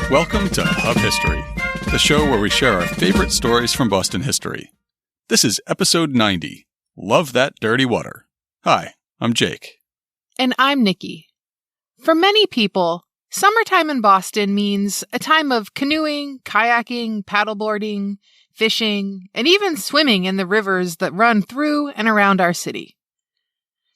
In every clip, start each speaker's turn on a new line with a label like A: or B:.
A: Welcome to Hub History, the show where we share our favorite stories from Boston history. This is episode 90, Love That Dirty Water. Hi, I'm Jake.
B: And I'm Nikki. For many people, summertime in Boston means a time of canoeing, kayaking, paddleboarding, fishing, and even swimming in the rivers that run through and around our city.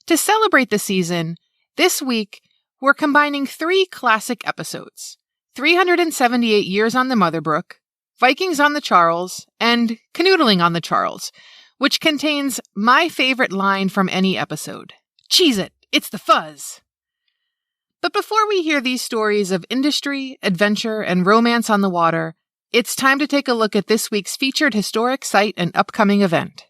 B: To celebrate the season, this week, we're combining 3 classic episodes: 378 Years on the Mother Brook, Vikings on the Charles, and Canoodling on the Charles, which contains my favorite line from any episode. Cheese it, it's the fuzz. But before we hear these stories of industry, adventure, and romance on the water, it's time to take a look at this week's featured historic site and upcoming event.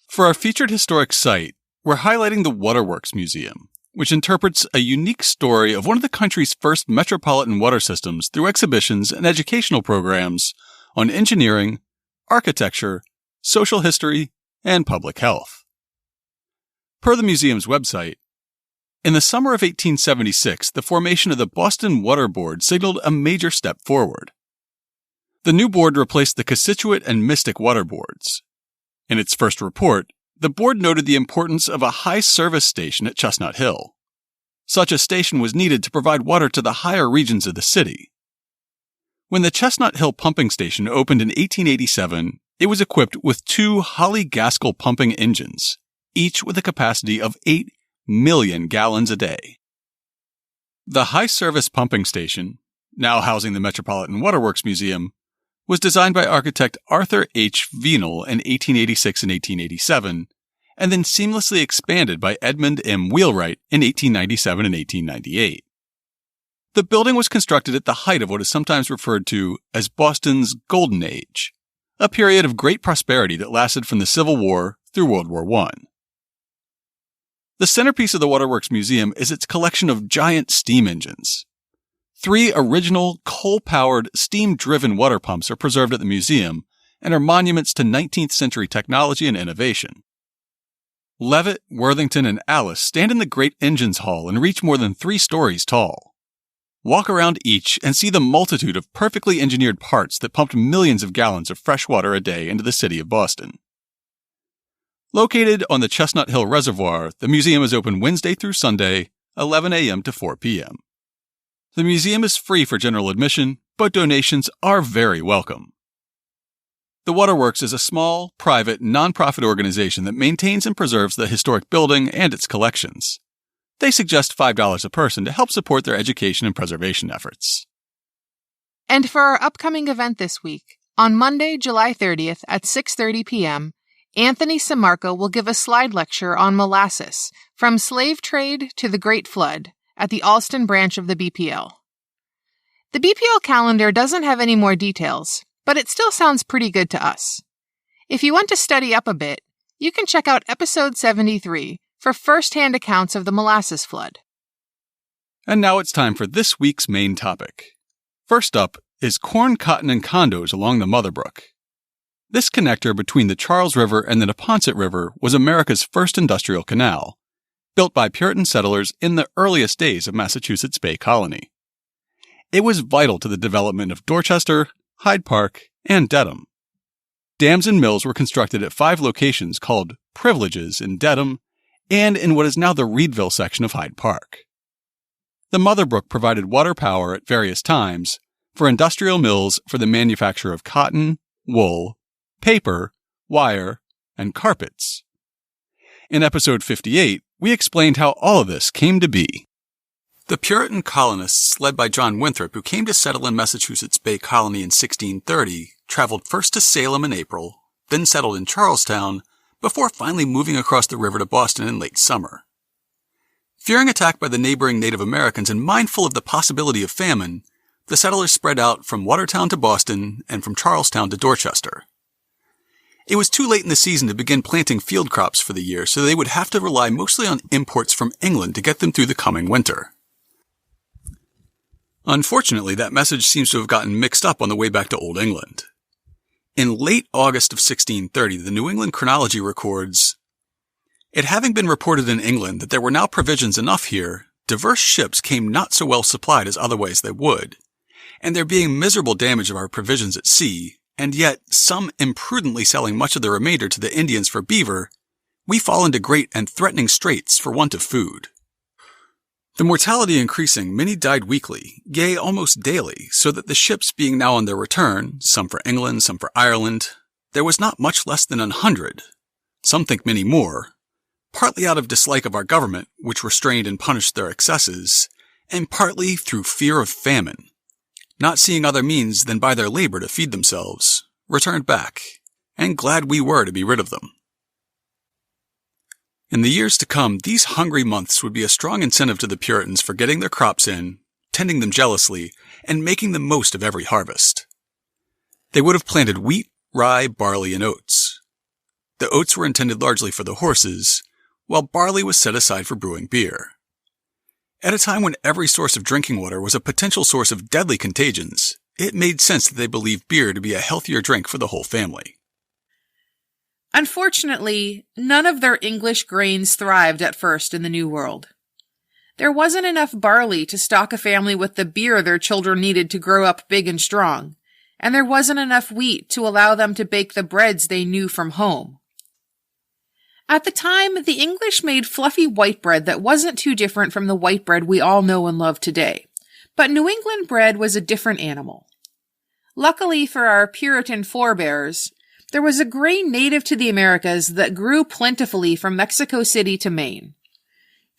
A: For our featured historic site, we're highlighting the Waterworks Museum, which interprets a unique story of one of the country's first metropolitan water systems through exhibitions and educational programs on engineering, architecture, social history, and public health. Per the museum's website, in the summer of 1876, the formation of the Boston Water Board signaled a major step forward. The new board replaced the Costituent and Mystic water boards. In its first report, the board noted the importance of a high service station at Chestnut Hill. Such a station was needed to provide water to the higher regions of the city. When the Chestnut Hill pumping station opened in 1887, it was equipped with 2 Holly Gaskell pumping engines, each with a capacity of 8 million gallons a day. The high service pumping station, now housing the Metropolitan Waterworks Museum, was designed by architect Arthur H. Venel in 1886 and 1887, and then seamlessly expanded by Edmund M. Wheelwright in 1897 and 1898. The building was constructed at the height of what is sometimes referred to as Boston's Golden Age, a period of great prosperity that lasted from the Civil War through World War I. The centerpiece of the Waterworks Museum is its collection of giant steam engines. 3 original, coal-powered, steam-driven water pumps are preserved at the museum and are monuments to 19th century technology and innovation. Levitt, Worthington, and Alice stand in the Great Engines Hall and reach more than 3 stories tall. Walk around each and see the multitude of perfectly engineered parts that pumped millions of gallons of fresh water a day into the city of Boston. Located on the Chestnut Hill Reservoir, the museum is open Wednesday through Sunday, 11 a.m. to 4 p.m. The museum is free for general admission, but donations are very welcome. The Waterworks is a small, private, nonprofit organization that maintains and preserves the historic building and its collections. They suggest $5 a person to help support their education and preservation efforts.
B: And for our upcoming event this week, on Monday, July 30th at 6:30 p.m., Anthony Samarco will give a slide lecture on molasses, from slave trade to the Great Flood, at the Alston branch of the BPL. The BPL calendar doesn't have any more details, but it still sounds pretty good to us. If you want to study up a bit, you can check out episode 73 for first-hand accounts of the molasses flood.
A: And now it's time for this week's main topic. First up is corn, cotton, and condos along the Mother Brook. This connector between the Charles River and the Neponset River was America's first industrial canal, built by Puritan settlers in the earliest days of Massachusetts Bay Colony. It was vital to the development of Dorchester, Hyde Park, and Dedham. Dams and mills were constructed at 5 locations called Privileges in Dedham and in what is now the Reedville section of Hyde Park. The Mother Brook provided water power at various times for industrial mills for the manufacture of cotton, wool, paper, wire, and carpets. In episode 58, we explained how all of this came to be. The Puritan colonists, led by John Winthrop, who came to settle in Massachusetts Bay Colony in 1630, traveled first to Salem in April, then settled in Charlestown, before finally moving across the river to Boston in late summer. Fearing attack by the neighboring Native Americans and mindful of the possibility of famine, the settlers spread out from Watertown to Boston and from Charlestown to Dorchester. It was too late in the season to begin planting field crops for the year, so they would have to rely mostly on imports from England to get them through the coming winter. Unfortunately, that message seems to have gotten mixed up on the way back to Old England. In late August of 1630, the New England Chronology records, "It having been reported in England that there were now provisions enough here, diverse ships came not so well supplied as otherwise they would, and there being miserable damage of our provisions at sea, and yet some imprudently selling much of the remainder to the Indians for beaver, we fall into great and threatening straits for want of food. The mortality increasing, many died weekly, yea, almost daily, so that the ships being now on their return, some for England, some for Ireland, there was not much less than 100, some think many more, partly out of dislike of our government, which restrained and punished their excesses, and partly through fear of famine, not seeing other means than by their labor to feed themselves, returned back, and glad we were to be rid of them. In the years to come, these hungry months would be a strong incentive to the Puritans for getting their crops in, tending them jealously, and making the most of every harvest. They would have planted wheat, rye, barley, and oats. The oats were intended largely for the horses, while barley was set aside for brewing beer. At a time when every source of drinking water was a potential source of deadly contagions, it made sense that they believed beer to be a healthier drink for the whole family.
B: Unfortunately, none of their English grains thrived at first in the New World. There wasn't enough barley to stock a family with the beer their children needed to grow up big and strong, and there wasn't enough wheat to allow them to bake the breads they knew from home. At the time, the English made fluffy white bread that wasn't too different from the white bread we all know and love today, but New England bread was a different animal. Luckily for our Puritan forebears, there was a grain native to the Americas that grew plentifully from Mexico City to Maine.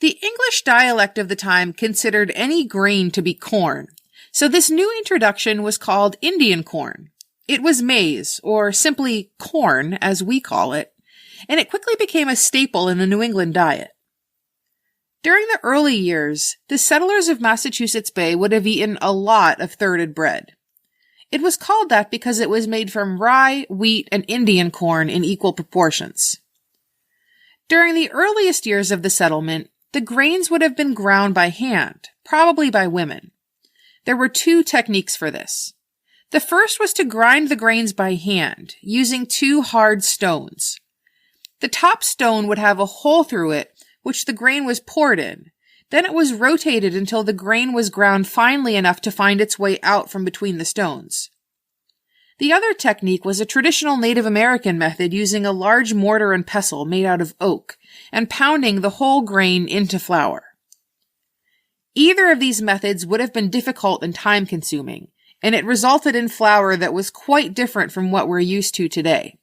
B: The English dialect of the time considered any grain to be corn, so this new introduction was called Indian corn. It was maize, or simply corn as we call it, and it quickly became a staple in the New England diet. During the early years, the settlers of Massachusetts Bay would have eaten a lot of thirted bread. It was called that because it was made from rye, wheat, and Indian corn in equal proportions. During the earliest years of the settlement, the grains would have been ground by hand, probably by women. There were two techniques for this. The first was to grind the grains by hand, using two hard stones. The top stone would have a hole through it, which the grain was poured in. Then it was rotated until the grain was ground finely enough to find its way out from between the stones. The other technique was a traditional Native American method using a large mortar and pestle made out of oak and pounding the whole grain into flour. Either of these methods would have been difficult and time-consuming, and it resulted in flour that was quite different from what we're used to today.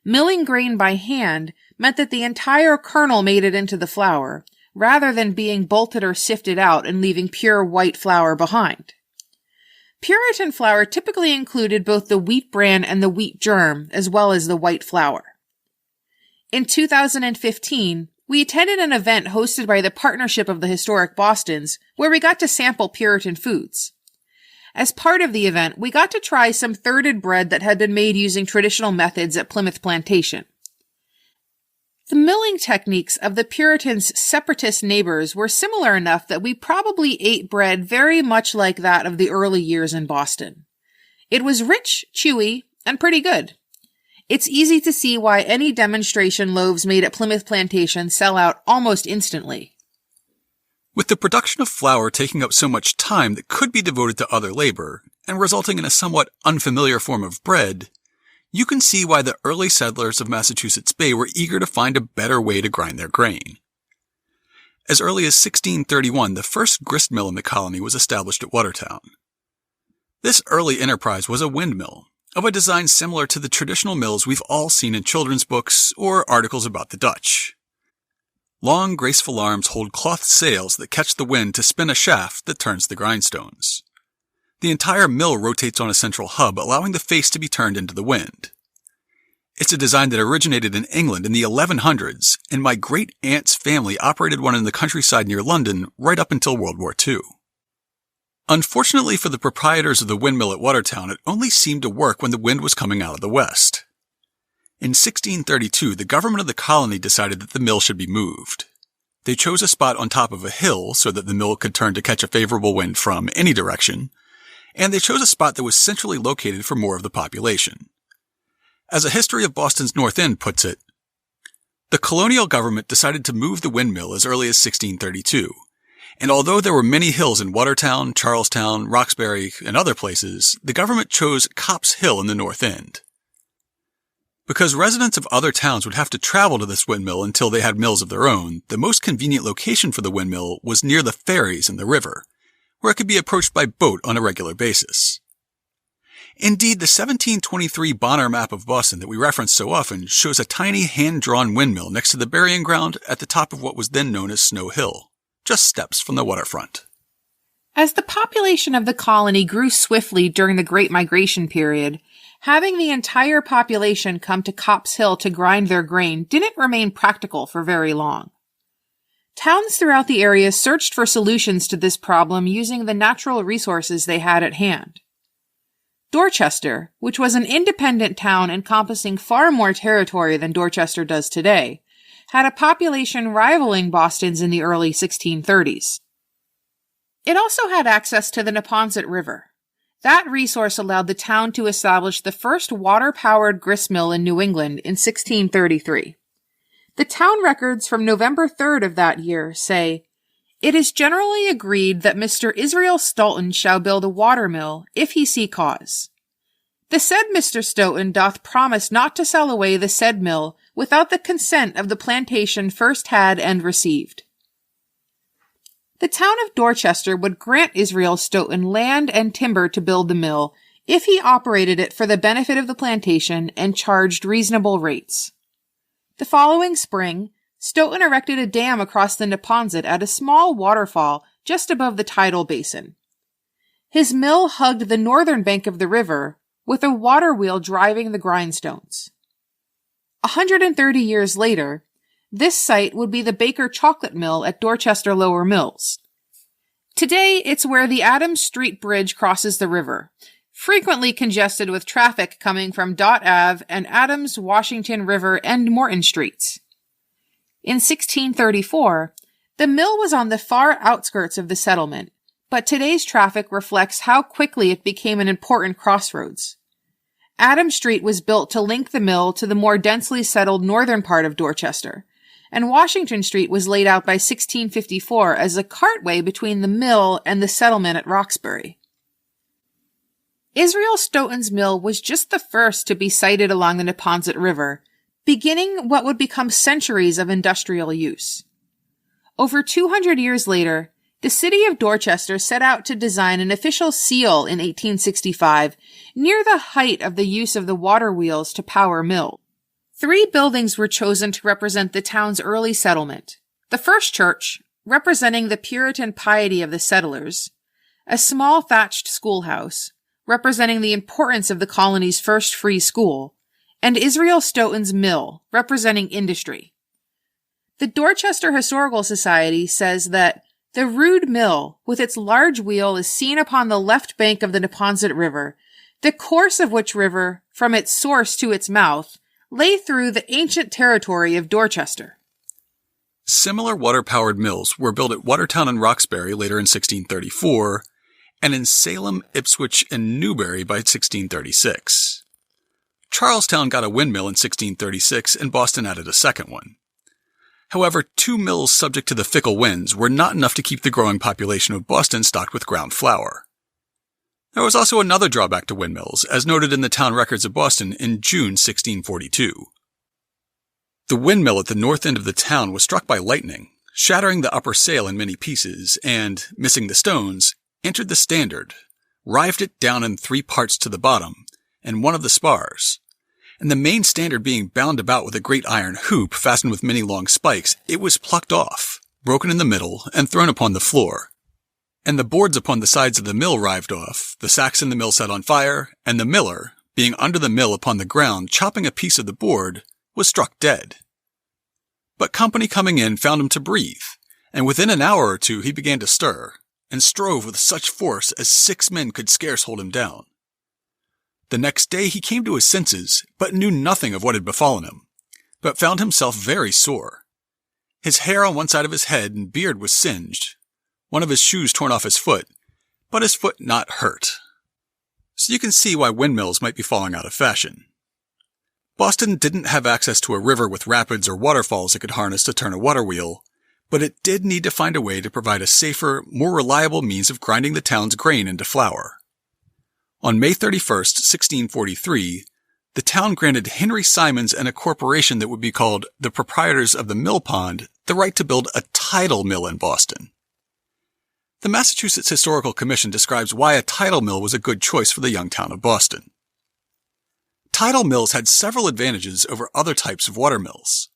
B: Milling grain by hand meant that the entire kernel made it into the flour, rather than being bolted or sifted out and leaving pure white flour behind. Puritan flour typically included both the wheat bran and the wheat germ, as well as the white flour. In 2015, we attended an event hosted by the Partnership of the Historic Bostons, where we got to sample Puritan foods. As part of the event, we got to try some thirted bread that had been made using traditional methods at Plymouth Plantation. The milling techniques of the Puritans' separatist neighbors were similar enough that we probably ate bread very much like that of the early years in Boston. It was rich, chewy, and pretty good. It's easy to see why any demonstration loaves made at Plymouth Plantation sell out almost instantly.
A: With the production of flour taking up so much time that could be devoted to other labor, and resulting in a somewhat unfamiliar form of bread, you can see why the early settlers of Massachusetts Bay were eager to find a better way to grind their grain. As early as 1631, the first grist mill in the colony was established at Watertown. This early enterprise was a windmill, of a design similar to the traditional mills we've all seen in children's books or articles about the Dutch. Long, graceful arms hold cloth sails that catch the wind to spin a shaft that turns the grindstones. The entire mill rotates on a central hub, allowing the face to be turned into the wind. It's a design that originated in England in the 1100s, and my great-aunt's family operated one in the countryside near London right up until World War II. Unfortunately for the proprietors of the windmill at Watertown, it only seemed to work when the wind was coming out of the west. In 1632, the government of the colony decided that the mill should be moved. They chose a spot on top of a hill so that the mill could turn to catch a favorable wind from any direction, and they chose a spot that was centrally located for more of the population. As a history of Boston's North End puts it, the colonial government decided to move the windmill as early as 1632, And although there were many hills in Watertown, Charlestown, Roxbury, and other places, the government chose Copp's Hill in the North End. Because residents of other towns would have to travel to this windmill until they had mills of their own, the most convenient location for the windmill was near the ferries in the river, where it could be approached by boat on a regular basis. Indeed, the 1723 Bonner map of Boston that we reference so often shows a tiny hand-drawn windmill next to the burying ground at the top of what was then known as Snow Hill, just steps from the waterfront.
B: As the population of the colony grew swiftly during the Great Migration period, having the entire population come to Copp's Hill to grind their grain didn't remain practical for very long. Towns throughout the area searched for solutions to this problem using the natural resources they had at hand. Dorchester, which was an independent town encompassing far more territory than Dorchester does today, had a population rivaling Boston's in the early 1630s. It also had access to the Neponset River. That resource allowed the town to establish the first water-powered gristmill in New England in 1633. The town records from November 3rd of that year say, "It is generally agreed that Mr. Israel Stoughton shall build a watermill, if he see cause. The said Mr. Stoughton doth promise not to sell away the said mill without the consent of the plantation first had and received." The town of Dorchester would grant Israel Stoughton land and timber to build the mill if he operated it for the benefit of the plantation and charged reasonable rates. The following spring, Stoughton erected a dam across the Neponset at a small waterfall just above the tidal basin. His mill hugged the northern bank of the river, with a water wheel driving the grindstones. 130 years later, this site would be the Baker Chocolate Mill at Dorchester Lower Mills. Today, it's where the Adams Street Bridge crosses the river, frequently congested with traffic coming from Dot Ave and Adams, Washington River, and Morton Streets. In 1634, the mill was on the far outskirts of the settlement, but today's traffic reflects how quickly it became an important crossroads. Adams Street was built to link the mill to the more densely settled northern part of Dorchester, and Washington Street was laid out by 1654 as a cartway between the mill and the settlement at Roxbury. Israel Stoughton's mill was just the first to be sited along the Neponset River, beginning what would become centuries of industrial use. Over 200 years later, the city of Dorchester set out to design an official seal in 1865 near the height of the use of the water wheels to power mills. 3 buildings were chosen to represent the town's early settlement. The first church, representing the Puritan piety of the settlers, a small thatched schoolhouse, representing the importance of the colony's first free school, and Israel Stoughton's mill, representing industry. The Dorchester Historical Society says that the rude mill, with its large wheel, is seen upon the left bank of the Neponset River, the course of which river, from its source to its mouth, lay through the ancient territory of Dorchester.
A: Similar water-powered mills were built at Watertown and Roxbury later in 1634, and in Salem, Ipswich, and Newbury by 1636. Charlestown got a windmill in 1636, and Boston added a second one. However, 2 mills subject to the fickle winds were not enough to keep the growing population of Boston stocked with ground flour. There was also another drawback to windmills, as noted in the town records of Boston in June 1642. The windmill at the north end of the town was struck by lightning, shattering the upper sail in many pieces, and, missing the stones, entered the standard, rived it down in 3 parts to the bottom, and one of the spars. And the main standard being bound about with a great iron hoop fastened with many long spikes, it was plucked off, broken in the middle, and thrown upon the floor. And the boards upon the sides of the mill rived off, the sacks in the mill set on fire, and the miller, being under the mill upon the ground chopping a piece of the board, was struck dead. But company coming in found him to breathe, and within an hour or 2 he began to stir, and strove with such force as 6 men could scarce hold him down. The next day he came to his senses, but knew nothing of what had befallen him, but found himself very sore. His hair on one side of his head and beard was singed, one of his shoes torn off his foot, but his foot not hurt. So you can see why windmills might be falling out of fashion. Boston didn't have access to a river with rapids or waterfalls it could harness to turn a water wheel, but it did need to find a way to provide a safer, more reliable means of grinding the town's grain into flour. On May 31st, 1643, the town granted Henry Simons and a corporation that would be called the Proprietors of the Mill Pond the right to build a tidal mill in Boston. The Massachusetts Historical Commission describes why a tidal mill was a good choice for the young town of Boston. Tidal mills had several advantages over other types of water mills.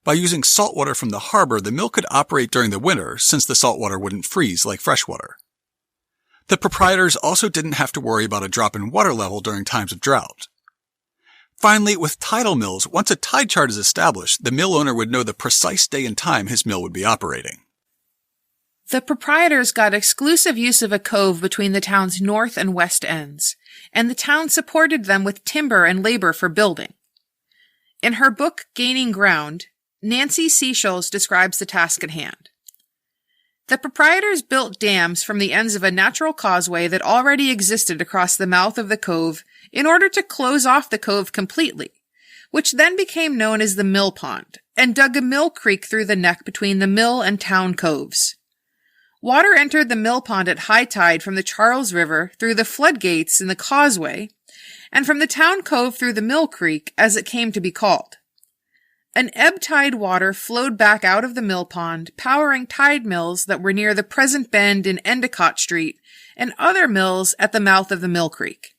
A: By using salt water from the harbor, the mill could operate during the winter since the salt water wouldn't freeze like fresh water. The proprietors also didn't have to worry about a drop in water level during times of drought. Finally, with tidal mills, once a tide chart is established, the mill owner would know the precise day and time his mill would be operating.
B: The proprietors got exclusive use of a cove between the town's north and west ends, and the town supported them with timber and labor for building. In her book, Gaining Ground, Nancy Seychelles describes the task at hand. The proprietors built dams from the ends of a natural causeway that already existed across the mouth of the cove in order to close off the cove completely, which then became known as the Mill Pond, and dug a mill creek through the neck between the mill and town coves. Water entered the mill pond at high tide from the Charles River through the floodgates in the causeway, and from the town cove through the mill creek, as it came to be called. An ebb tide water flowed back out of the mill pond, powering tide mills that were near the present bend in Endicott Street and other mills at the mouth of the Mill Creek.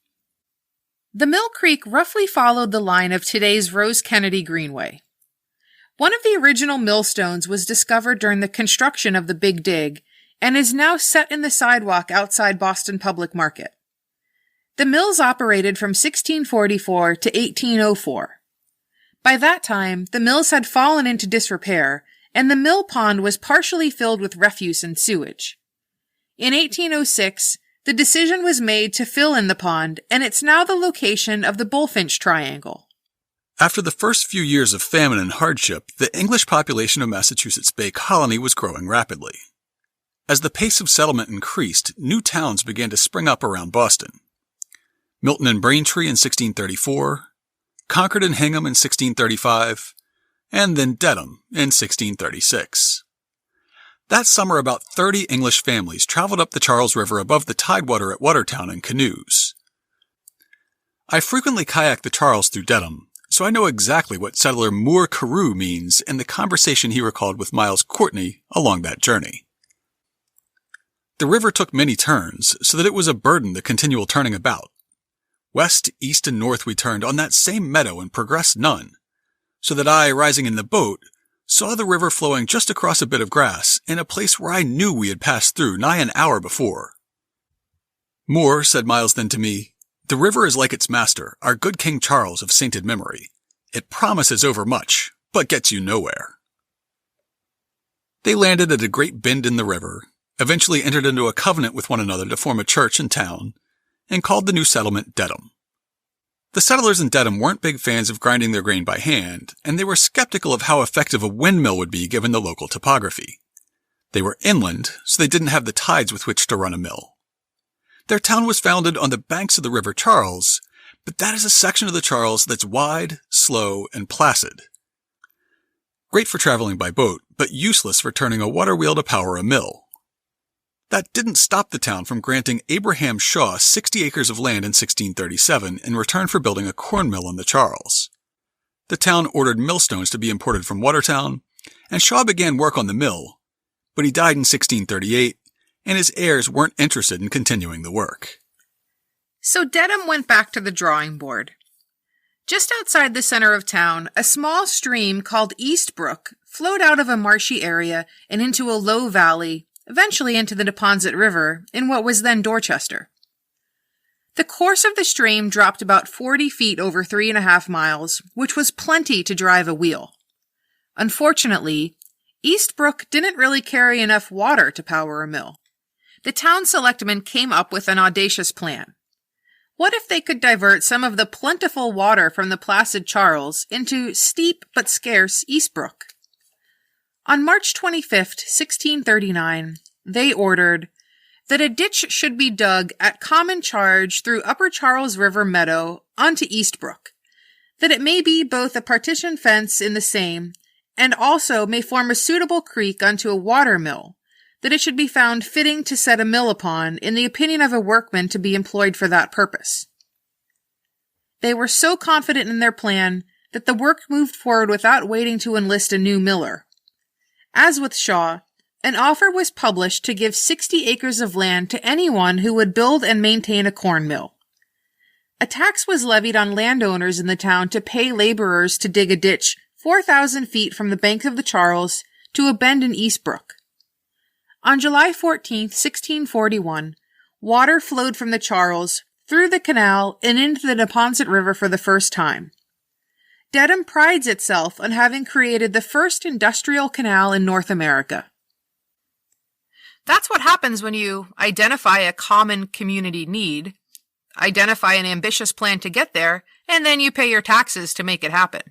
B: The Mill Creek roughly followed the line of today's Rose Kennedy Greenway. One of the original millstones was discovered during the construction of the Big Dig and is now set in the sidewalk outside Boston Public Market. The mills operated from 1644 to 1804. By that time, the mills had fallen into disrepair, and the mill pond was partially filled with refuse and sewage. In 1806, the decision was made to fill in the pond, and it's now the location of the Bullfinch Triangle.
A: After the first few years of famine and hardship, the English population of Massachusetts Bay Colony was growing rapidly. As the pace of settlement increased, new towns began to spring up around Boston. Milton and Braintree in 1634, Concord and Hingham in 1635, and then Dedham in 1636. That summer, about 30 English families traveled up the Charles River above the tidewater at Watertown in canoes. I frequently kayak the Charles through Dedham, so I know exactly what settler Moore Carew means in the conversation he recalled with Miles Courtney along that journey. The river took many turns, so that it was a burden the continual turning about. West, east, and north we turned on that same meadow and progressed none, so that I, rising in the boat, saw the river flowing just across a bit of grass in a place where I knew we had passed through nigh an hour before. Moore, said Miles then to me, the river is like its master, our good King Charles of sainted memory. It promises overmuch, but gets you nowhere. They landed at a great bend in the river, eventually entered into a covenant with one another to form a church in town, and called the new settlement Dedham. The settlers in Dedham weren't big fans of grinding their grain by hand, and they were skeptical of how effective a windmill would be given the local topography. They were inland, so they didn't have the tides with which to run a mill. Their town was founded on the banks of the River Charles, but that is a section of the Charles that's wide, slow, and placid. Great for traveling by boat, but useless for turning a water wheel to power a mill. That didn't stop the town from granting Abraham Shaw 60 acres of land in 1637 in return for building a corn mill on the Charles. The town ordered millstones to be imported from Watertown, and Shaw began work on the mill, but he died in 1638, and his heirs weren't interested in continuing the work.
B: So Dedham went back to the drawing board. Just outside the center of town, a small stream called East Brook flowed out of a marshy area and into a low valley, eventually into the Neponset River in what was then Dorchester. The course of the stream dropped about 40 feet over 3.5 miles, which was plenty to drive a wheel. Unfortunately, East Brook didn't really carry enough water to power a mill. The town selectmen came up with an audacious plan. What if they could divert some of the plentiful water from the placid Charles into steep but scarce East Brook? On March 25, 1639, they ordered that a ditch should be dug at common charge through Upper Charles River meadow onto East Brook, that it may be both a partition fence in the same and also may form a suitable creek unto a water mill, that it should be found fitting to set a mill upon, in the opinion of a workman to be employed for that purpose. They were so confident in their plan that the work moved forward without waiting to enlist a new miller. As with Shaw, an offer was published to give 60 acres of land to anyone who would build and maintain a corn mill. A tax was levied on landowners in the town to pay laborers to dig a ditch 4,000 feet from the banks of the Charles to a bend in East Brook. On July 14, 1641, water flowed from the Charles through the canal and into the Neponset River for the first time. Dedham prides itself on having created the first industrial canal in North America. That's what happens when you identify a common community need, identify an ambitious plan to get there, and then you pay your taxes to make it happen.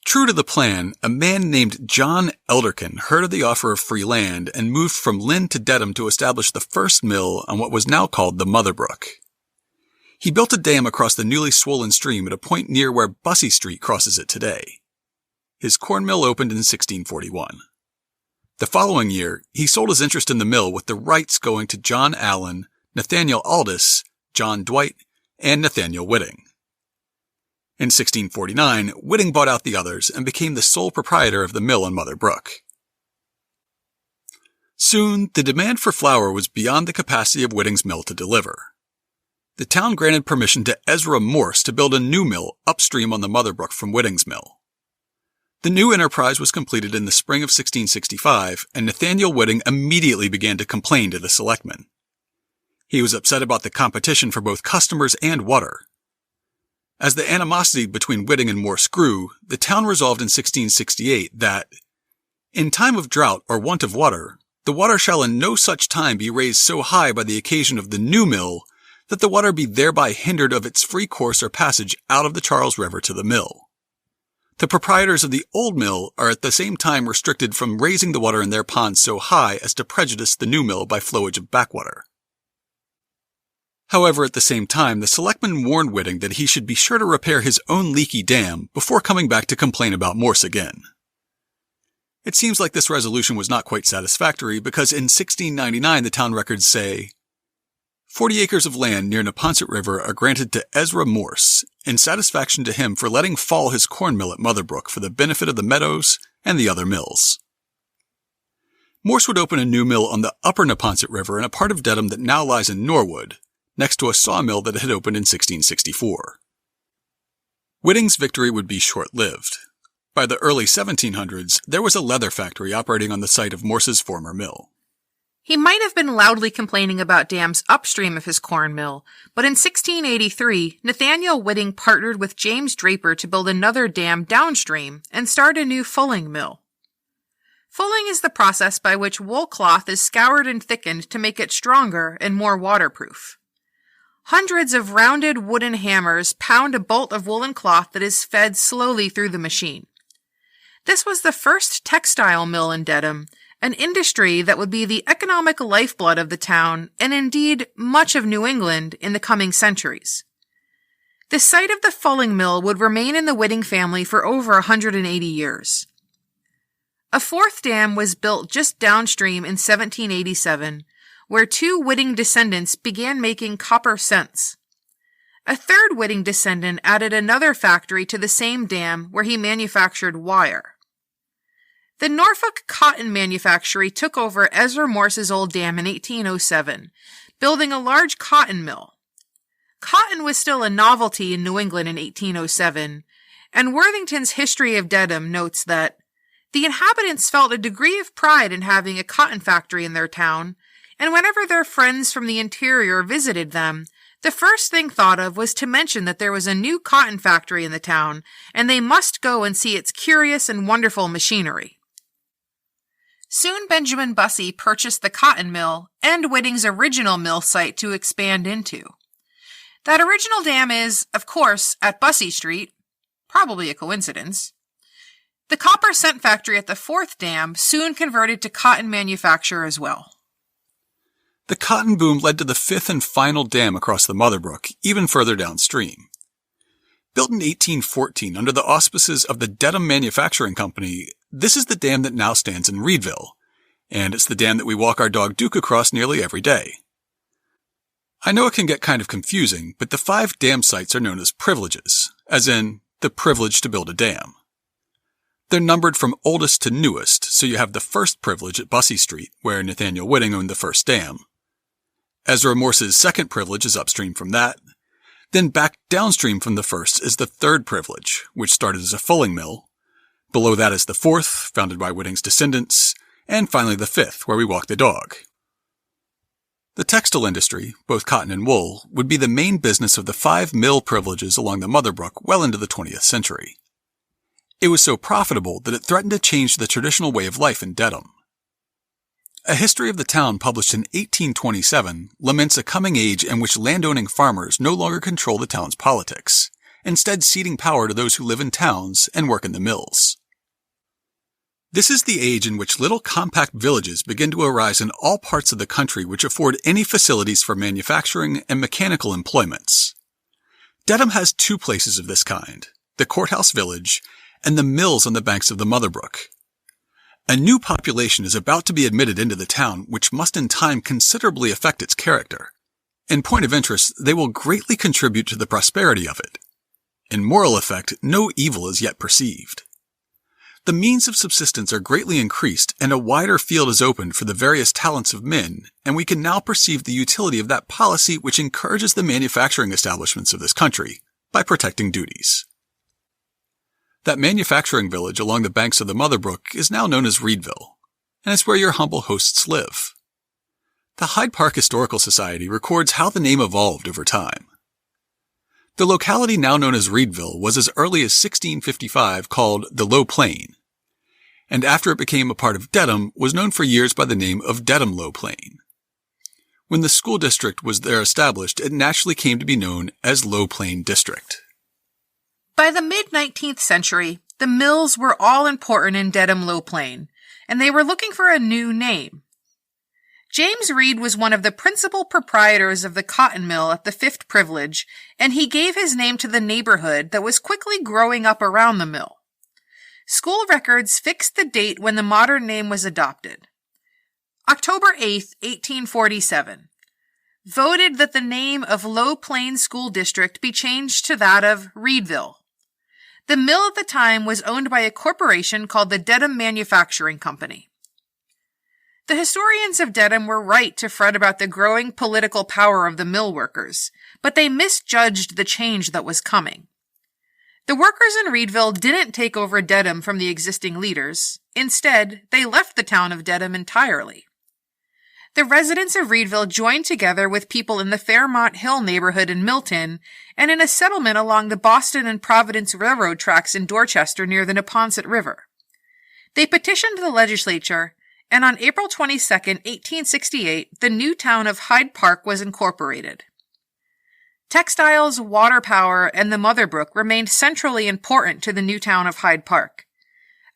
A: True to the plan, a man named John Elderkin heard of the offer of free land and moved from Lynn to Dedham to establish the first mill on what was now called the Mother Brook. He built a dam across the newly swollen stream at a point near where Bussey Street crosses it today. His corn mill opened in 1641. The following year, he sold his interest in the mill with the rights going to John Allen, Nathaniel Aldous, John Dwight, and Nathaniel Whitting. In 1649, Whitting bought out the others and became the sole proprietor of the mill on Mother Brook. Soon, the demand for flour was beyond the capacity of Whitting's mill to deliver. The town granted permission to Ezra Morse to build a new mill upstream on the Mother Brook from Whitting's mill. The new enterprise was completed in the spring of 1665, and Nathaniel Whitting immediately began to complain to the selectmen. He was upset about the competition for both customers and water. As the animosity between Whitting and Morse grew, the town resolved in 1668 that, in time of drought or want of water, the water shall in no such time be raised so high by the occasion of the new mill that the water be thereby hindered of its free course or passage out of the Charles River to the mill. The proprietors of the old mill are at the same time restricted from raising the water in their ponds so high as to prejudice the new mill by flowage of backwater. However, at the same time, the selectmen warned Whitting that he should be sure to repair his own leaky dam before coming back to complain about Morse again. It seems like this resolution was not quite satisfactory because in 1699 the town records say, 40 acres of land near Neponset River are granted to Ezra Morse in satisfaction to him for letting fall his corn mill at Mother Brook for the benefit of the meadows and the other mills. Morse would open a new mill on the upper Neponset River in a part of Dedham that now lies in Norwood, next to a sawmill that had opened in 1664. Whitting's victory would be short-lived. By the early 1700s, there was a leather factory operating on the site of Morse's former mill.
B: He might have been loudly complaining about dams upstream of his corn mill, but in 1683, Nathaniel Whitting partnered with James Draper to build another dam downstream and start a new fulling mill. Fulling is the process by which wool cloth is scoured and thickened to make it stronger and more waterproof. Hundreds of rounded wooden hammers pound a bolt of woolen cloth that is fed slowly through the machine. This was the first textile mill in Dedham, an industry that would be the economic lifeblood of the town and indeed much of New England in the coming centuries. The site of the fulling mill would remain in the Whitting family for over 180 years. A fourth dam was built just downstream in 1787, where two Whitting descendants began making copper cents. A third Whitting descendant added another factory to the same dam where he manufactured wire. The Norfolk Cotton Manufactory took over Ezra Morse's old dam in 1807, building a large cotton mill. Cotton was still a novelty in New England in 1807, and Worthington's History of Dedham notes that the inhabitants felt a degree of pride in having a cotton factory in their town, and whenever their friends from the interior visited them, the first thing thought of was to mention that there was a new cotton factory in the town, and they must go and see its curious and wonderful machinery. Soon Benjamin Bussey purchased the cotton mill and Whitting's original mill site to expand into. That original dam is, of course, at Bussey Street, probably a coincidence. The copper cent factory at the fourth dam soon converted to cotton manufacture as well.
A: The cotton boom led to the fifth and final dam across the Mother Brook, even further downstream. Built in 1814 under the auspices of the Dedham Manufacturing Company, this is the dam that now stands in Reedville, and it's the dam that we walk our dog Duke across nearly every day. I know it can get kind of confusing, but the 5 dam sites are known as privileges, as in the privilege to build a dam. They're numbered from oldest to newest, so you have the first privilege at Bussey Street, where Nathaniel Whitting owned the first dam. Ezra Morse's second privilege is upstream from that. Then back downstream from the first is the third privilege, which started as a fulling mill. Below that is the fourth, founded by Whitting's descendants, and finally the fifth, where we walk the dog. The textile industry, both cotton and wool, would be the main business of the 5 mill privileges along the Mother Brook well into the 20th century. It was so profitable that it threatened to change the traditional way of life in Dedham. A history of the town published in 1827 laments a coming age in which landowning farmers no longer control the town's politics, instead ceding power to those who live in towns and work in the mills. This is the age in which little compact villages begin to arise in all parts of the country which afford any facilities for manufacturing and mechanical employments. Dedham has 2 places of this kind, the Courthouse Village and the mills on the banks of the Mother Brook. A new population is about to be admitted into the town, which must in time considerably affect its character. In point of interest, they will greatly contribute to the prosperity of it. In moral effect, no evil is yet perceived. The means of subsistence are greatly increased, and a wider field is opened for the various talents of men, and we can now perceive the utility of that policy which encourages the manufacturing establishments of this country by protecting duties. That manufacturing village along the banks of the Mother Brook is now known as Reedville, and it's where your humble hosts live. The Hyde Park Historical Society records how the name evolved over time. The locality now known as Reedville was as early as 1655 called the Low Plain, and after it became a part of Dedham was known for years by the name of Dedham Low Plain. When the school district was there established, it naturally came to be known as Low Plain District.
B: By the mid-19th century, the mills were all important in Dedham Low Plain, and they were looking for a new name. James Reed was one of the principal proprietors of the cotton mill at the 5th Privilege, and he gave his name to the neighborhood that was quickly growing up around the mill. School records fixed the date when the modern name was adopted. October 8, 1847. Voted that the name of Low Plain School District be changed to that of Reedville. The mill at the time was owned by a corporation called the Dedham Manufacturing Company. The historians of Dedham were right to fret about the growing political power of the mill workers, but they misjudged the change that was coming. The workers in Reedville didn't take over Dedham from the existing leaders. Instead, they left the town of Dedham entirely. The residents of Reedville joined together with people in the Fairmont Hill neighborhood in Milton and in a settlement along the Boston and Providence Railroad tracks in Dorchester near the Neponset River. They petitioned the legislature, and on April 22, 1868, the new town of Hyde Park was incorporated. Textiles, water power, and the Mother Brook remained centrally important to the new town of Hyde Park.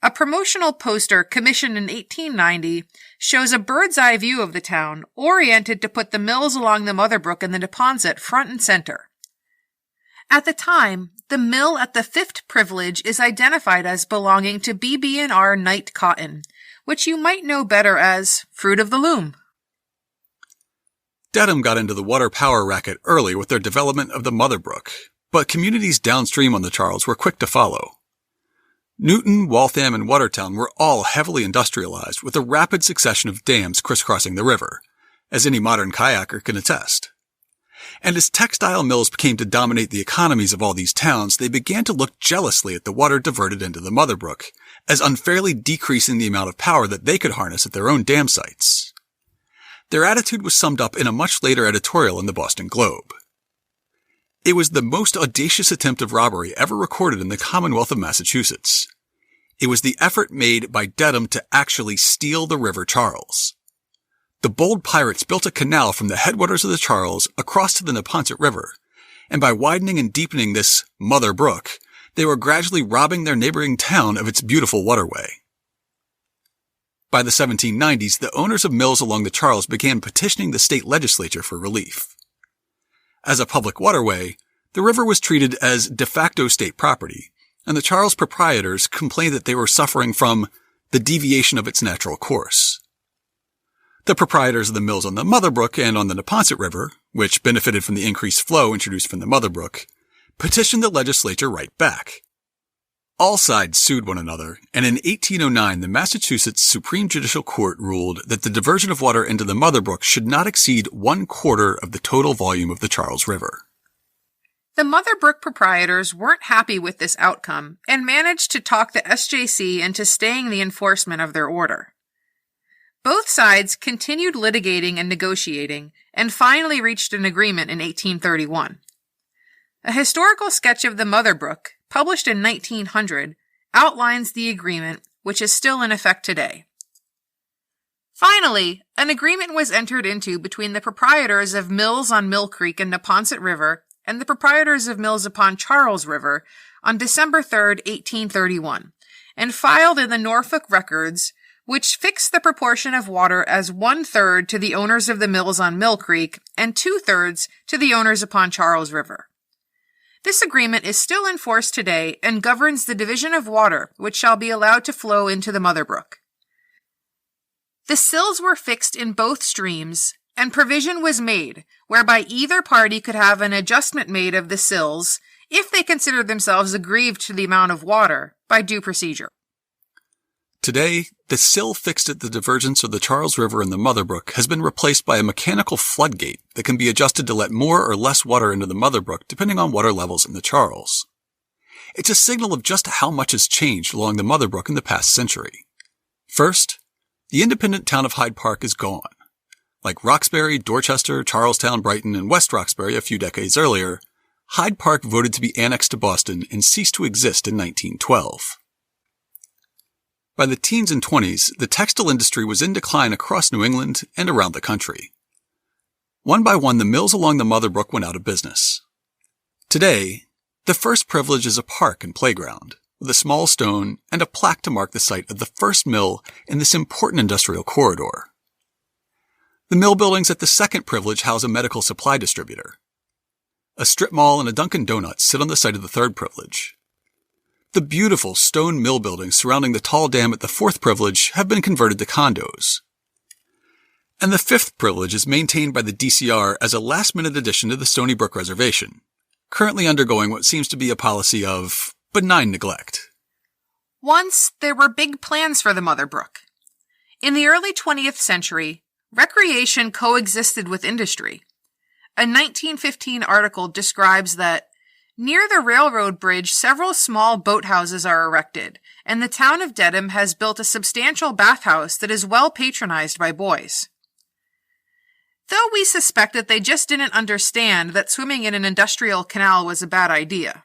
B: A promotional poster commissioned in 1890 shows a bird's-eye view of the town, oriented to put the mills along the Mother Brook and the Neponset front and center. At the time, the mill at the 5th Privilege is identified as belonging to BB&R Knight Cotton, which you might know better as Fruit of the Loom.
A: Dedham got into the water power racket early with their development of the Mother Brook, but communities downstream on the Charles were quick to follow. Newton, Waltham, and Watertown were all heavily industrialized with a rapid succession of dams crisscrossing the river, as any modern kayaker can attest. And as textile mills came to dominate the economies of all these towns, they began to look jealously at the water diverted into the Mother Brook, as unfairly decreasing the amount of power that they could harness at their own dam sites. Their attitude was summed up in a much later editorial in the Boston Globe. It was the most audacious attempt of robbery ever recorded in the Commonwealth of Massachusetts. It was the effort made by Dedham to actually steal the River Charles. The bold pirates built a canal from the headwaters of the Charles across to the Neponset River, and by widening and deepening this Mother Brook, they were gradually robbing their neighboring town of its beautiful waterway. By the 1790s, the owners of mills along the Charles began petitioning the state legislature for relief. As a public waterway, The river was treated as de facto state property, and the Charles proprietors complained that they were suffering from the deviation of its natural course. The proprietors of the mills on the Mother Brook and on the Neponset River, which benefited from the increased flow introduced from the Mother Brook, petitioned the legislature right back. All sides sued one another, and in 1809 the Massachusetts Supreme Judicial Court ruled that the diversion of water into the Mother Brook should not exceed 1/4 of the total volume of the Charles River.
B: The Mother Brook proprietors weren't happy with this outcome and managed to talk the SJC into staying the enforcement of their order. Both sides continued litigating and negotiating and finally reached an agreement in 1831. A historical sketch of the Mother Brook, published in 1900, outlines the agreement, which is still in effect today. Finally, an agreement was entered into between the proprietors of mills on Mill Creek and Neponset River and the proprietors of mills upon Charles River on December 3, 1831, and filed in the Norfolk Records, which fixed the proportion of water as 1/3 to the owners of the mills on Mill Creek and 2/3 to the owners upon Charles River. This agreement is still in force today and governs the division of water which shall be allowed to flow into the Mother Brook. The sills were fixed in both streams, and provision was made whereby either party could have an adjustment made of the sills if they considered themselves aggrieved to the amount of water by due procedure.
A: Today, the sill fixed at the divergence of the Charles River and the Mother Brook has been replaced by a mechanical floodgate that can be adjusted to let more or less water into the Mother Brook depending on water levels in the Charles. It's a signal of just how much has changed along the Mother Brook in the past century. First, the independent town of Hyde Park is gone. Like Roxbury, Dorchester, Charlestown, Brighton, and West Roxbury a few decades earlier, Hyde Park voted to be annexed to Boston and ceased to exist in 1912. By the teens and 20s, the textile industry was in decline across New England and around the country. One by one, the mills along the Mother Brook went out of business. Today, the first privilege is a park and playground, with a small stone and a plaque to mark the site of the first mill in this important industrial corridor. The mill buildings at the second privilege house a medical supply distributor. A strip mall and a Dunkin' Donuts sit on the site of the third privilege. The beautiful stone mill buildings surrounding the tall dam at the fourth privilege have been converted to condos. And the fifth privilege is maintained by the DCR as a last-minute addition to the Stony Brook Reservation, currently undergoing what seems to be a policy of benign neglect.
B: Once, there were big plans for the Mother Brook. In the early 20th century, recreation coexisted with industry. A 1915 article describes that near the railroad bridge, several small boathouses are erected, and the town of Dedham has built a substantial bathhouse that is well patronized by boys. Though we suspect that they just didn't understand that swimming in an industrial canal was a bad idea.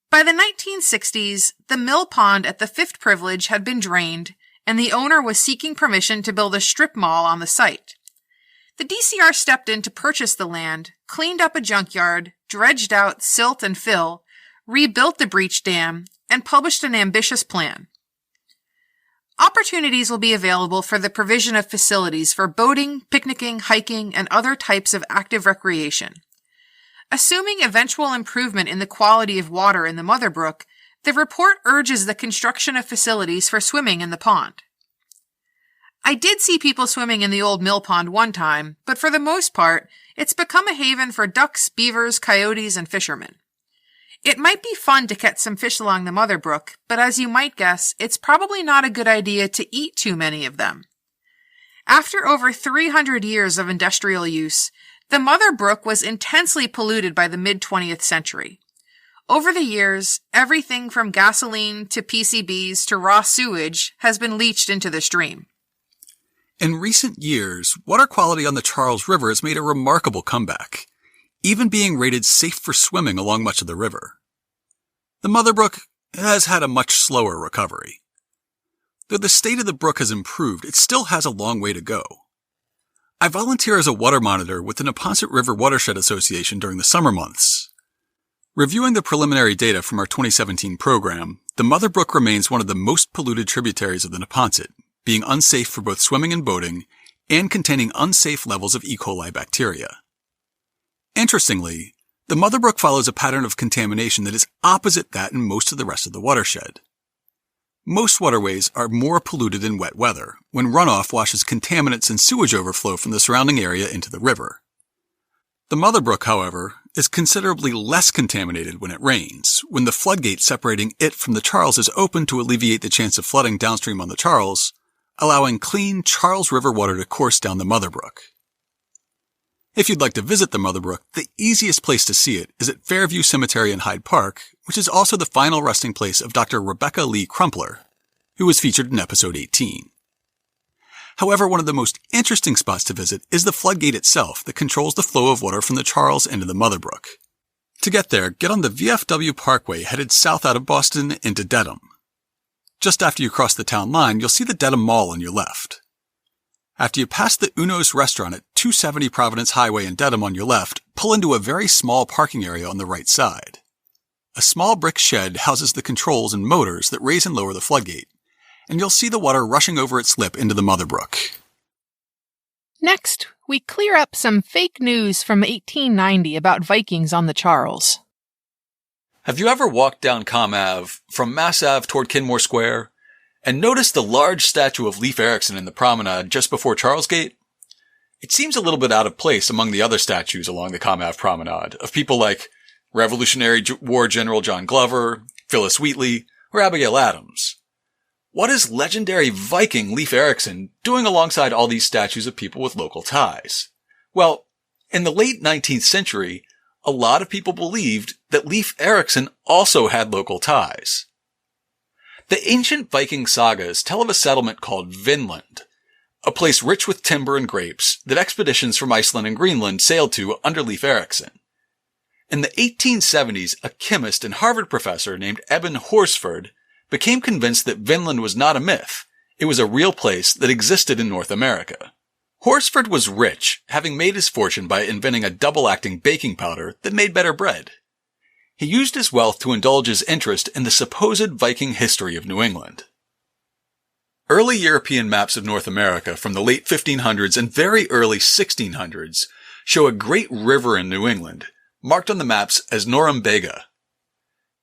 B: By the 1960s, the mill pond at the fifth privilege had been drained, and the owner was seeking permission to build a strip mall on the site. The DCR stepped in to purchase the land, cleaned up a junkyard, dredged out silt and fill, rebuilt the breach dam, and published an ambitious plan. Opportunities will be available for the provision of facilities for boating, picnicking, hiking, and other types of active recreation. Assuming eventual improvement in the quality of water in the Mother Brook, the report urges the construction of facilities for swimming in the pond. I did see people swimming in the old mill pond one time, but for the most part, it's become a haven for ducks, beavers, coyotes, and fishermen. It might be fun to catch some fish along the Mother Brook, but as you might guess, it's probably not a good idea to eat too many of them. After over 300 years of industrial use, the Mother Brook was intensely polluted by the mid-20th century. Over the years, everything from gasoline to PCBs to raw sewage has been leached into the stream.
A: In recent years, water quality on the Charles River has made a remarkable comeback, even being rated safe for swimming along much of the river. The Mother Brook has had a much slower recovery. Though the state of the brook has improved, it still has a long way to go. I volunteer as a water monitor with the Neponset River Watershed Association during the summer months. Reviewing the preliminary data from our 2017 program, the Mother Brook remains one of the most polluted tributaries of the Neponset, being unsafe for both swimming and boating, and containing unsafe levels of E. coli bacteria. Interestingly, The Mother Brook follows a pattern of contamination that is opposite that in most of the rest of the watershed. Most waterways are more polluted in wet weather, when runoff washes contaminants and sewage overflow from the surrounding area into the river. The Mother Brook, however, is considerably less contaminated when it rains, when the floodgate separating it from the Charles is open to alleviate the chance of flooding downstream on the Charles, allowing clean Charles River water to course down the Mother Brook. If you'd like to visit the Mother Brook, the easiest place to see it is at Fairview Cemetery in Hyde Park, which is also the final resting place of Dr. Rebecca Lee Crumpler, who was featured in episode 18. However, one of the most interesting spots to visit is the floodgate itself that controls the flow of water from the Charles into the Mother Brook. To get there, get on the VFW Parkway headed south out of Boston into Dedham. Just after you cross the town line, you'll see the Dedham Mall on your left. After you pass the Uno's restaurant at 270 Providence Highway in Dedham on your left, pull into a very small parking area on the right side. A small brick shed houses the controls and motors that raise and lower the floodgate, and you'll see the water rushing over its lip into the Mother Brook.
B: Next, we clear up some fake news from 1890 about Vikings on the Charles.
A: Have you ever walked down Com Ave from Mass Ave toward Kinmore Square and noticed the large statue of Leif Erikson in the promenade just before Charles Gate? It seems a little bit out of place among the other statues along the Com Ave promenade of people like Revolutionary War General John Glover, Phyllis Wheatley, or Abigail Adams. What is legendary Viking Leif Erikson doing alongside all these statues of people with local ties? Well, in the late 19th century, a lot of people believed that Leif Erikson also had local ties. The ancient Viking sagas tell of a settlement called Vinland, a place rich with timber and grapes that expeditions from Iceland and Greenland sailed to under Leif Erikson. In the 1870s, a chemist and Harvard professor named Eben Horsford became convinced that Vinland was not a myth. It was a real place that existed in North America. Horsford was rich, having made his fortune by inventing a double-acting baking powder that made better bread. He used his wealth to indulge his interest in the supposed Viking history of New England. Early European maps of North America from the late 1500s and very early 1600s show a great river in New England, marked on the maps as Norumbega.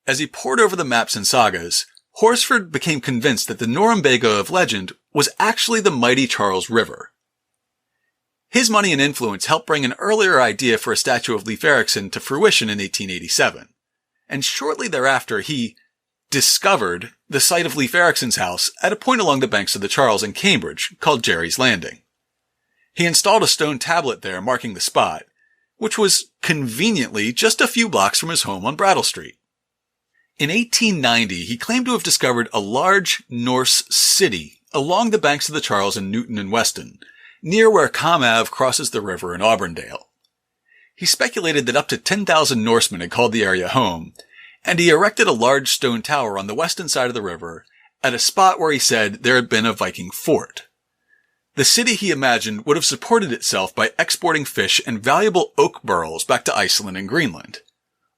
A: As he pored over the maps and sagas, Horsford became convinced that the Norumbega of legend was actually the mighty Charles River. His money and influence helped bring an earlier idea for a statue of Leif Erikson to fruition in 1887. And shortly thereafter, he discovered the site of Leif Erikson's house at a point along the banks of the Charles in Cambridge called Jerry's Landing. He installed a stone tablet there marking the spot, which was conveniently just a few blocks from his home on Brattle Street. In 1890, he claimed to have discovered a large Norse city along the banks of the Charles in Newton and Weston, near where Com Ave crosses the river in Auburndale. He speculated that up to 10,000 Norsemen had called the area home, and he erected a large stone tower on the western side of the river at a spot where he said there had been a Viking fort. The city, he imagined, would have supported itself by exporting fish and valuable oak burls back to Iceland and Greenland.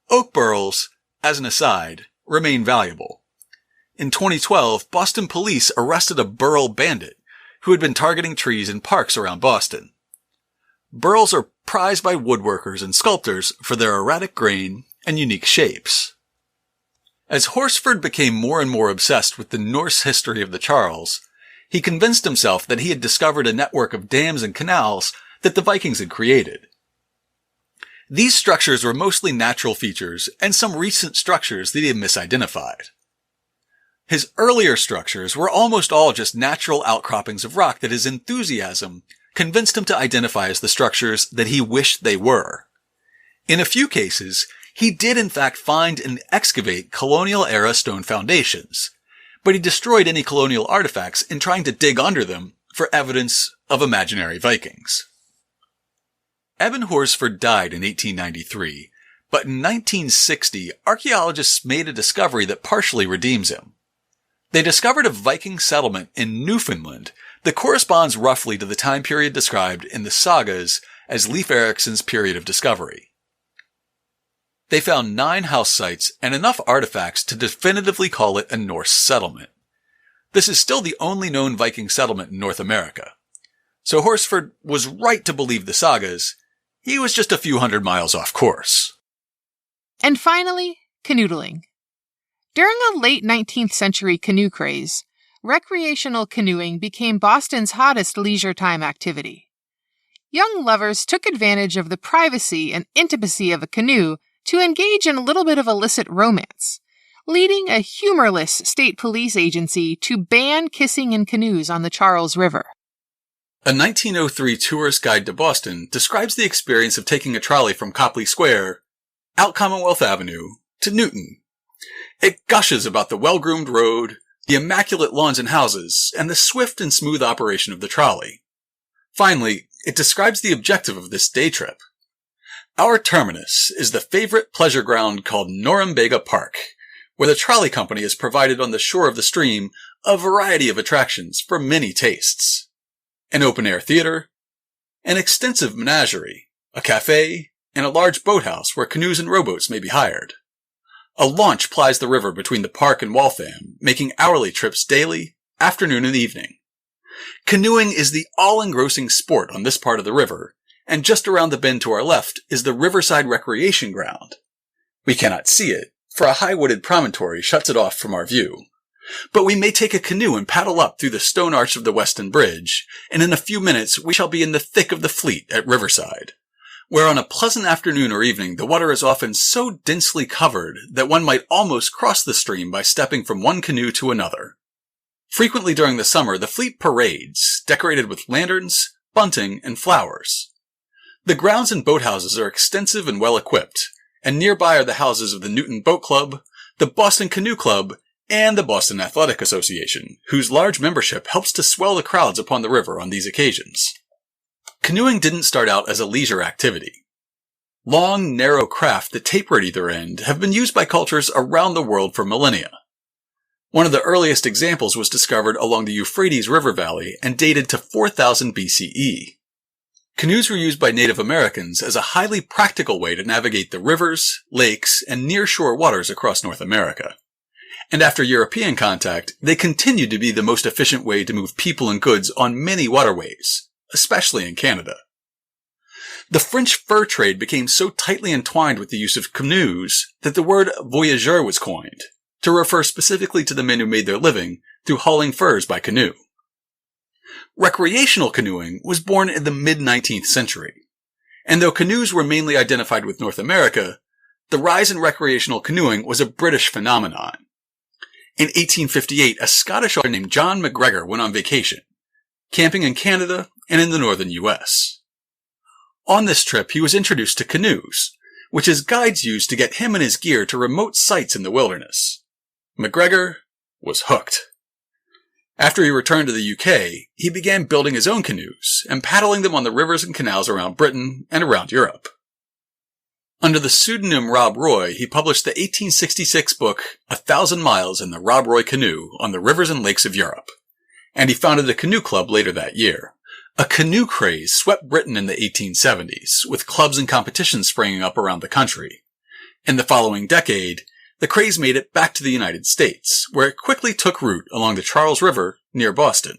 A: Oak burls, as an aside, remain valuable. In 2012, Boston police arrested a burl bandit who had been targeting trees in parks around Boston. Burls are prized by woodworkers and sculptors for their erratic grain and unique shapes. As Horsford became more and more obsessed with the Norse history of the Charles, he convinced himself that he had discovered a network of dams and canals that the Vikings had created. These structures were mostly natural features and some recent structures that he had misidentified. His earlier structures were almost all just natural outcroppings of rock that his enthusiasm convinced him to identify as the structures that he wished they were. In a few cases, he did in fact find and excavate colonial-era stone foundations, but he destroyed any colonial artifacts in trying to dig under them for evidence of imaginary Vikings. Eben Horsford died in 1893, but in 1960, archaeologists made a discovery that partially redeems him. They discovered a Viking settlement in Newfoundland that corresponds roughly to the time period described in the sagas as Leif Erikson's period of discovery. They found 9 house sites and enough artifacts to definitively call it a Norse settlement. This is still the only known Viking settlement in North America. So Horsford was right to believe the sagas. He was just a few hundred miles off course.
B: And finally, canoodling. During a late 19th century canoe craze, recreational canoeing became Boston's hottest leisure time activity. Young lovers took advantage of the privacy and intimacy of a canoe to engage in a little bit of illicit romance, leading a humorless state police agency to ban kissing in canoes on the Charles River.
A: A 1903 tourist guide to Boston describes the experience of taking a trolley from Copley Square, out Commonwealth Avenue, to Newton. It gushes about the well-groomed road, the immaculate lawns and houses, and the swift and smooth operation of the trolley. Finally, it describes the objective of this day trip. Our terminus is the favorite pleasure ground called Norumbega Park, where the trolley company has provided on the shore of the stream a variety of attractions for many tastes. An open-air theater, an extensive menagerie, a cafe, and a large boathouse where canoes and rowboats may be hired. A launch plies the river between the park and Waltham, making hourly trips daily, afternoon and evening. Canoeing is the all-engrossing sport on this part of the river, and just around the bend to our left is the Riverside Recreation Ground. We cannot see it, for a high-wooded promontory shuts it off from our view. But we may take a canoe and paddle up through the stone arch of the Weston Bridge, and in a few minutes we shall be in the thick of the Fleet at Riverside, where on a pleasant afternoon or evening the water is often so densely covered that one might almost cross the stream by stepping from one canoe to another. Frequently during the summer, the Fleet parades, decorated with lanterns, bunting, and flowers. The grounds and boathouses are extensive and well equipped, and nearby are the houses of the Newton Boat Club, the Boston Canoe Club, and the Boston Athletic Association, whose large membership helps to swell the crowds upon the river on these occasions. Canoeing didn't start out as a leisure activity. Long, narrow craft that taper at either end have been used by cultures around the world for millennia. One of the earliest examples was discovered along the Euphrates River Valley and dated to 4000 BCE. Canoes were used by Native Americans as a highly practical way to navigate the rivers, lakes, and nearshore waters across North America. And after European contact, they continued to be the most efficient way to move people and goods on many waterways, especially in Canada. The French fur trade became so tightly entwined with the use of canoes that the word voyageur was coined, to refer specifically to the men who made their living through hauling furs by canoe. Recreational canoeing was born in the mid-19th century, and though canoes were mainly identified with North America, the rise in recreational canoeing was a British phenomenon. In 1858, a Scottish author named John MacGregor went on vacation, camping in Canada and in the northern U.S. On this trip, he was introduced to canoes, which his guides used to get him and his gear to remote sites in the wilderness. MacGregor was hooked. After he returned to the UK, he began building his own canoes and paddling them on the rivers and canals around Britain and around Europe. Under the pseudonym Rob Roy, he published the 1866 book 1,000 Miles in the Rob Roy Canoe on the Rivers and Lakes of Europe, and he founded a canoe club later that year. A canoe craze swept Britain in the 1870s, with clubs and competitions springing up around the country. In the following decade, the craze made it back to the United States, where it quickly took root along the Charles River near Boston.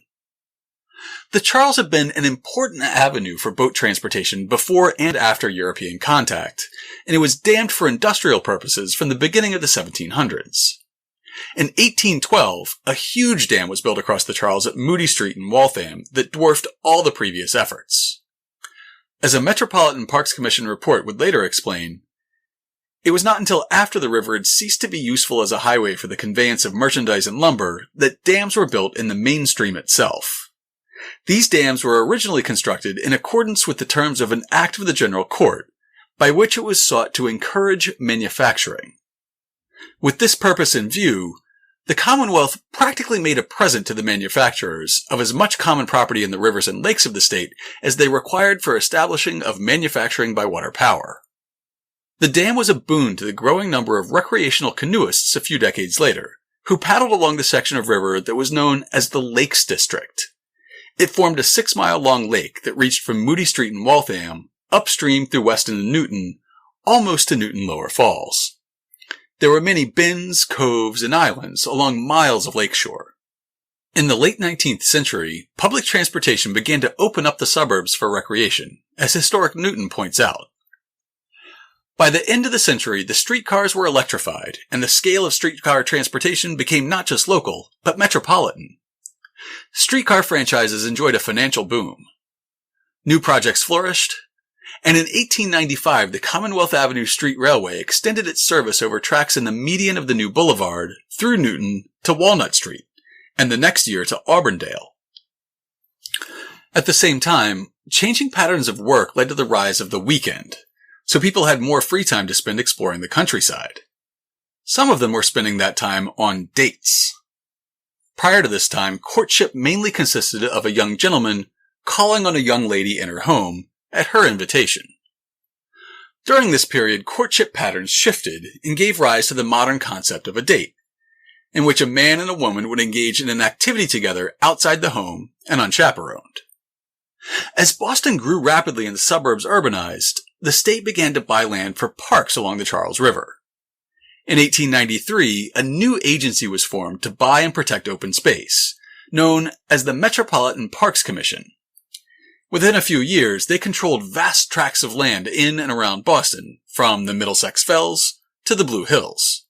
A: The Charles had been an important avenue for boat transportation before and after European contact, and it was dammed for industrial purposes from the beginning of the 1700s. In 1812, a huge dam was built across the Charles at Moody Street in Waltham that dwarfed all the previous efforts. As a Metropolitan Parks Commission report would later explain, it was not until after the river had ceased to be useful as a highway for the conveyance of merchandise and lumber that dams were built in the main stream itself. These dams were originally constructed in accordance with the terms of an Act of the General Court, by which it was sought to encourage manufacturing. With this purpose in view, the Commonwealth practically made a present to the manufacturers of as much common property in the rivers and lakes of the state as they required for establishing of manufacturing by water power. The dam was a boon to the growing number of recreational canoeists a few decades later, who paddled along the section of river that was known as the Lakes District. It formed a 6-mile-long lake that reached from Moody Street in Waltham, upstream through Weston and Newton, almost to Newton Lower Falls. There were many bends, coves, and islands along miles of lakeshore. In the late 19th century, public transportation began to open up the suburbs for recreation, as historic Newton points out. By the end of the century, the streetcars were electrified, and the scale of streetcar transportation became not just local, but metropolitan. Streetcar franchises enjoyed a financial boom. New projects flourished, and in 1895, the Commonwealth Avenue Street Railway extended its service over tracks in the median of the new boulevard through Newton to Walnut Street, and the next year to Auburndale. At the same time, changing patterns of work led to the rise of the weekend, so people had more free time to spend exploring the countryside. Some of them were spending that time on dates. Prior to this time, courtship mainly consisted of a young gentleman calling on a young lady in her home at her invitation. During this period, courtship patterns shifted and gave rise to the modern concept of a date, in which a man and a woman would engage in an activity together outside the home and unchaperoned. As Boston grew rapidly and the suburbs urbanized, the state began to buy land for parks along the Charles River. In 1893, a new agency was formed to buy and protect open space, known as the Metropolitan Parks Commission. Within a few years, they controlled vast tracts of land in and around Boston, from the Middlesex Fells to the Blue Hills.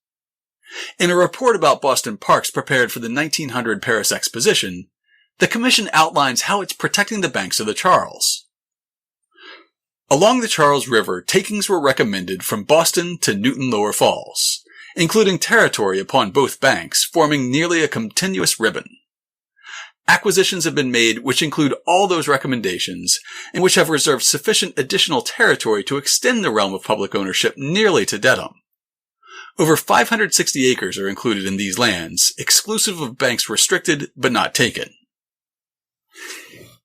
A: In a report about Boston parks prepared for the 1900 Paris Exposition, the Commission outlines how it's protecting the banks of the Charles. Along the Charles River, takings were recommended from Boston to Newton Lower Falls, including territory upon both banks, forming nearly a continuous ribbon. Acquisitions have been made which include all those recommendations and which have reserved sufficient additional territory to extend the realm of public ownership nearly to Dedham. Over 560 acres are included in these lands, exclusive of banks restricted but not taken.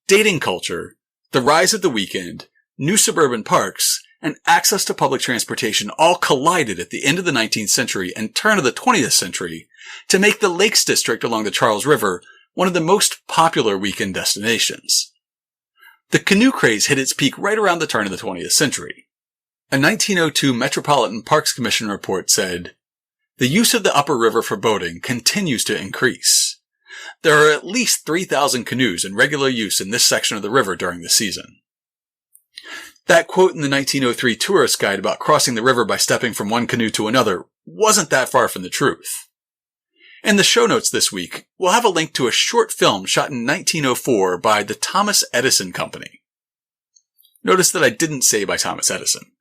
A: Dating culture, the rise of the weekend, new suburban parks, and access to public transportation all collided at the end of the 19th century and turn of the 20th century to make the Lakes District along the Charles River one of the most popular weekend destinations. The canoe craze hit its peak right around the turn of the 20th century. A 1902 Metropolitan Parks Commission report said, "The use of the upper river for boating continues to increase. There are at least 3,000 canoes in regular use in this section of the river during the season." That quote in the 1903 tourist guide about crossing the river by stepping from one canoe to another wasn't that far from the truth. In the show notes this week, we'll have a link to a short film shot in 1904 by the Thomas Edison Company. Notice that I didn't say by Thomas Edison.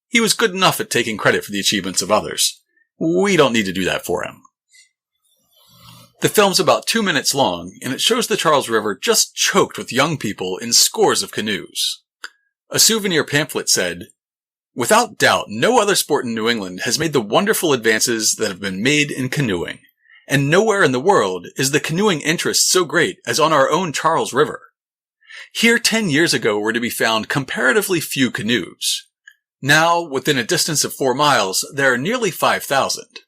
A: He was good enough at taking credit for the achievements of others. We don't need to do that for him. The film's about 2 minutes long, and it shows the Charles River just choked with young people in scores of canoes. A souvenir pamphlet said, "Without doubt, no other sport in New England has made the wonderful advances that have been made in canoeing. And nowhere in the world is the canoeing interest so great as on our own Charles River. Here 10 years ago were to be found comparatively few canoes. Now, within a distance of 4 miles, there are nearly 5,000,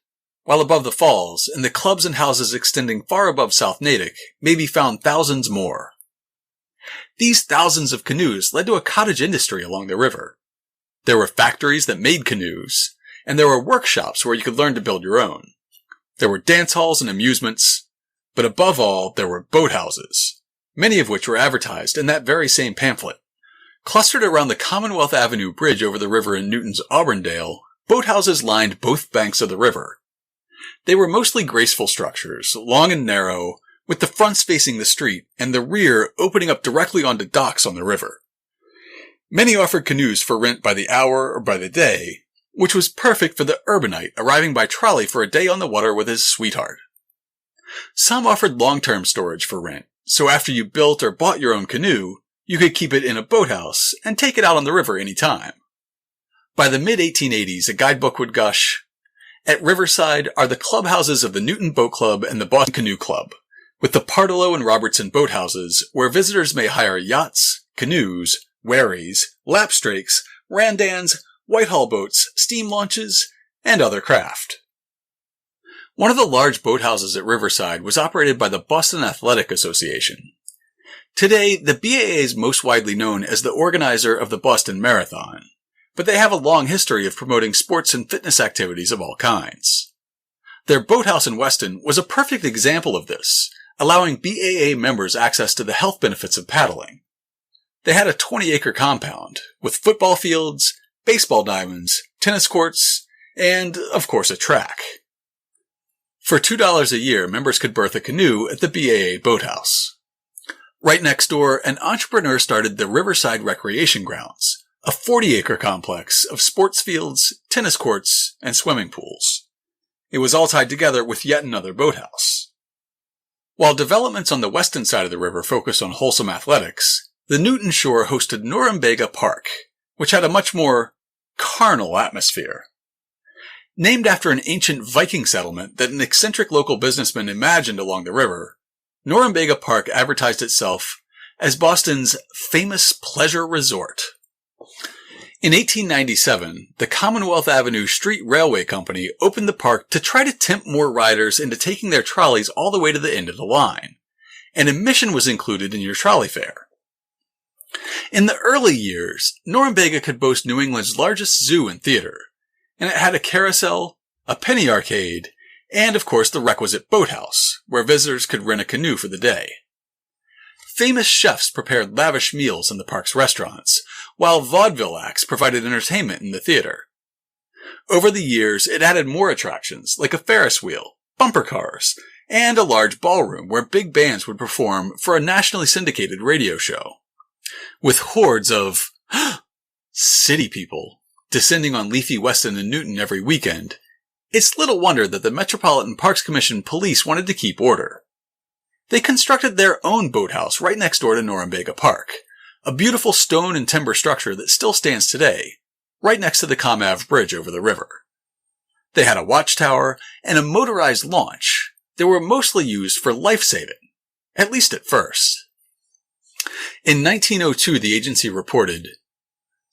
A: while above the falls, in the clubs and houses extending far above South Natick, may be found thousands more." These thousands of canoes led to a cottage industry along the river. There were factories that made canoes, and there were workshops where you could learn to build your own. There were dance halls and amusements, but above all, there were boathouses, many of which were advertised in that very same pamphlet. Clustered around the Commonwealth Avenue Bridge over the river in Newton's Auburndale, boathouses lined both banks of the river. They were mostly graceful structures, long and narrow, with the fronts facing the street and the rear opening up directly onto docks on the river. Many offered canoes for rent by the hour or by the day, which was perfect for the urbanite arriving by trolley for a day on the water with his sweetheart. Some offered long-term storage for rent, so after you built or bought your own canoe, you could keep it in a boathouse and take it out on the river any time. By the mid-1880s, a guidebook would gush, "At Riverside are the clubhouses of the Newton Boat Club and the Boston Canoe Club, with the Partelow and Robertson boathouses, where visitors may hire yachts, canoes, wherries, lapstrakes, randans, Whitehall boats, steam launches, and other craft." One of the large boathouses at Riverside was operated by the Boston Athletic Association. Today, the BAA is most widely known as the organizer of the Boston Marathon, but they have a long history of promoting sports and fitness activities of all kinds. Their boathouse in Weston was a perfect example of this, allowing BAA members access to the health benefits of paddling. They had a 20-acre compound, with football fields, baseball diamonds, tennis courts, and, of course, a track. For $2 a year, members could berth a canoe at the BAA boathouse. Right next door, an entrepreneur started the Riverside Recreation Grounds, a 40-acre complex of sports fields, tennis courts, and swimming pools. It was all tied together with yet another boathouse. While developments on the western side of the river focused on wholesome athletics, the Newton shore hosted Norumbega Park, which had a much more carnal atmosphere. Named after an ancient Viking settlement that an eccentric local businessman imagined along the river, Norumbega Park advertised itself as Boston's famous pleasure resort. In 1897, the Commonwealth Avenue Street Railway Company opened the park to try to tempt more riders into taking their trolleys all the way to the end of the line, and admission was included in your trolley fare. In the early years, Norumbega could boast New England's largest zoo and theater, and it had a carousel, a penny arcade, and of course the requisite boathouse, where visitors could rent a canoe for the day. Famous chefs prepared lavish meals in the park's restaurants, while vaudeville acts provided entertainment in the theater. Over the years, it added more attractions, like a Ferris wheel, bumper cars, and a large ballroom where big bands would perform for a nationally syndicated radio show. With hordes of city people descending on leafy Weston and Newton every weekend, it's little wonder that the Metropolitan Parks Commission police wanted to keep order. They constructed their own boathouse right next door to Norumbega Park, a beautiful stone and timber structure that still stands today, right next to the Ave Bridge over the river. They had a watchtower and a motorized launch that were mostly used for life-saving, at least at first. In 1902, the agency reported,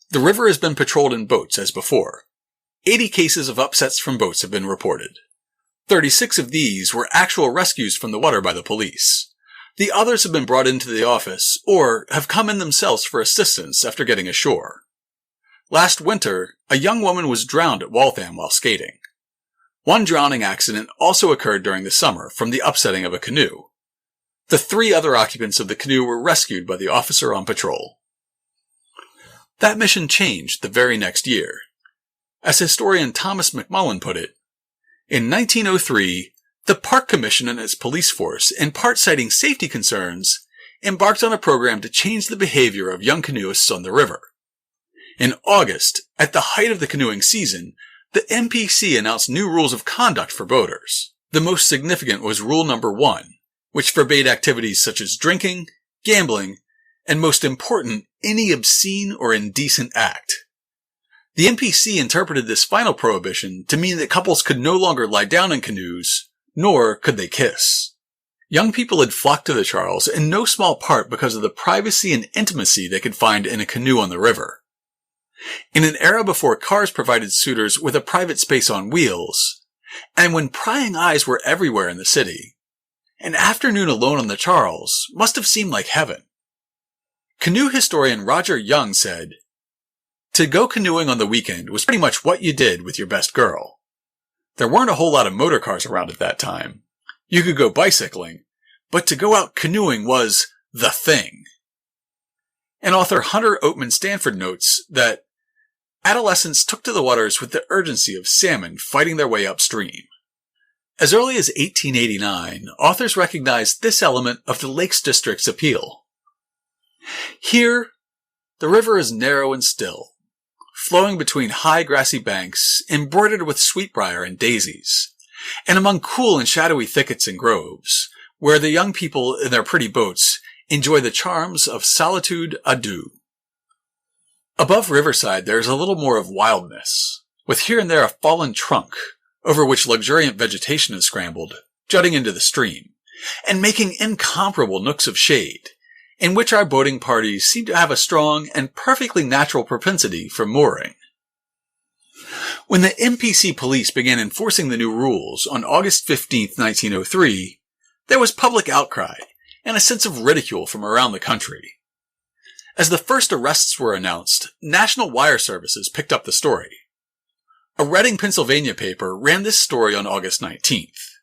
A: "The river has been patrolled in boats as before. 80 cases of upsets from boats have been reported. 36 of these were actual rescues from the water by the police. The others have been brought into the office or have come in themselves for assistance after getting ashore. Last winter, a young woman was drowned at Waltham while skating. One drowning accident also occurred during the summer from the upsetting of a canoe. The 3 other occupants of the canoe were rescued by the officer on patrol." That mission changed the very next year. As historian Thomas McMullen put it, in 1903, the Park Commission and its police force, in part citing safety concerns, embarked on a program to change the behavior of young canoeists on the river. In August, at the height of the canoeing season, the MPC announced new rules of conduct for boaters. The most significant was Rule Number 1, which forbade activities such as drinking, gambling, and most important, any obscene or indecent act. The MPC interpreted this final prohibition to mean that couples could no longer lie down in canoes, nor could they kiss. Young people had flocked to the Charles in no small part because of the privacy and intimacy they could find in a canoe on the river. In an era before cars provided suitors with a private space on wheels, and when prying eyes were everywhere in the city, an afternoon alone on the Charles must have seemed like heaven. Canoe historian Roger Young said, "To go canoeing on the weekend was pretty much what you did with your best girl. There weren't a whole lot of motor cars around at that time. You could go bicycling, but to go out canoeing was the thing." And author Hunter Oatman Stanford notes that adolescents took to the waters with the urgency of salmon fighting their way upstream. As early as 1889, authors recognized this element of the Lakes District's appeal. Here, the river is narrow and still, flowing between high grassy banks embroidered with sweetbriar and daisies, and among cool and shadowy thickets and groves, where the young people in their pretty boats enjoy the charms of solitude à deux. Above Riverside there is a little more of wildness, with here and there a fallen trunk, over which luxuriant vegetation is scrambled, jutting into the stream, and making incomparable nooks of shade, in which our boating parties seem to have a strong and perfectly natural propensity for mooring. When the MPC police began enforcing the new rules on August 15, 1903, there was public outcry and a sense of ridicule from around the country. As the first arrests were announced, National Wire Services picked up the story. A Reading, Pennsylvania paper ran this story on August 19th.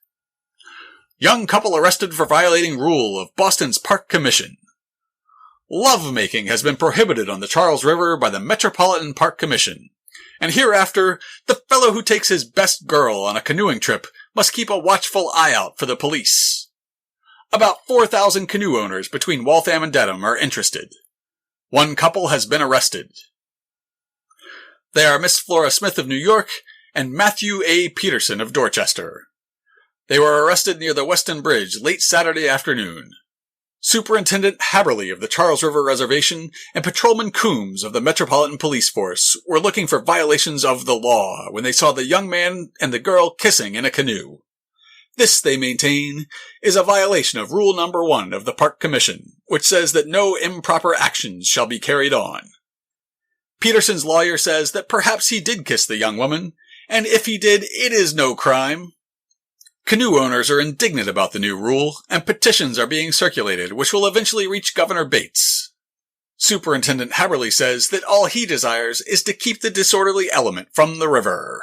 A: "Young couple arrested for violating rule of Boston's Park Commission. Love-making has been prohibited on the Charles River by the Metropolitan Park Commission, and hereafter the fellow who takes his best girl on a canoeing trip must keep a watchful eye out for the police. About 4,000 canoe owners between Waltham and Dedham are interested. One couple has been arrested. They are Miss Flora Smith of New York and Matthew A. Peterson of Dorchester. They were arrested near the Weston Bridge late Saturday afternoon. Superintendent Haberley of the Charles River Reservation and Patrolman Coombs of the Metropolitan Police Force were looking for violations of the law when they saw the young man and the girl kissing in a canoe. This, they maintain, is a violation of Rule Number 1 of the Park Commission, which says that no improper actions shall be carried on. Peterson's lawyer says that perhaps he did kiss the young woman, and if he did, it is no crime. Canoe owners are indignant about the new rule, and petitions are being circulated which will eventually reach Governor Bates. Superintendent Haberley says that all he desires is to keep the disorderly element from the river.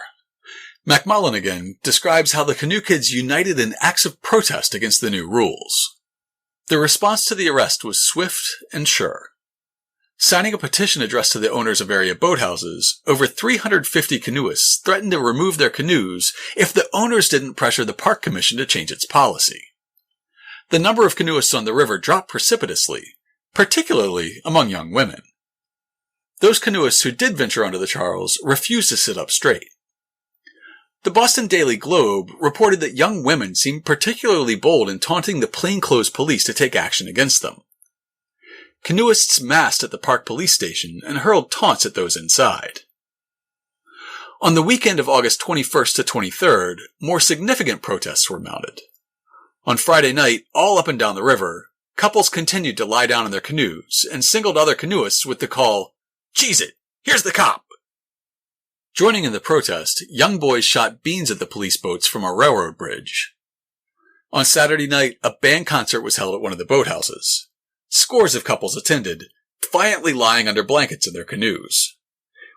A: MacMullen again describes how the canoe kids united in acts of protest against the new rules. The response to the arrest was swift and sure. Signing a petition addressed to the owners of area boathouses, over 350 canoeists threatened to remove their canoes if the owners didn't pressure the Park Commission to change its policy. The number of canoeists on the river dropped precipitously, particularly among young women. Those canoeists who did venture onto the Charles refused to sit up straight. The Boston Daily Globe reported that young women seemed particularly bold in taunting the plainclothes police to take action against them. Canoeists massed at the park police station and hurled taunts at those inside. On the weekend of August 21st to 23rd, more significant protests were mounted. On Friday night, all up and down the river, couples continued to lie down in their canoes and singled other canoeists with the call, "Cheese it! Here's the cop!" Joining in the protest, young boys shot beans at the police boats from a railroad bridge. On Saturday night, a band concert was held at one of the boathouses. Scores of couples attended, defiantly lying under blankets in their canoes.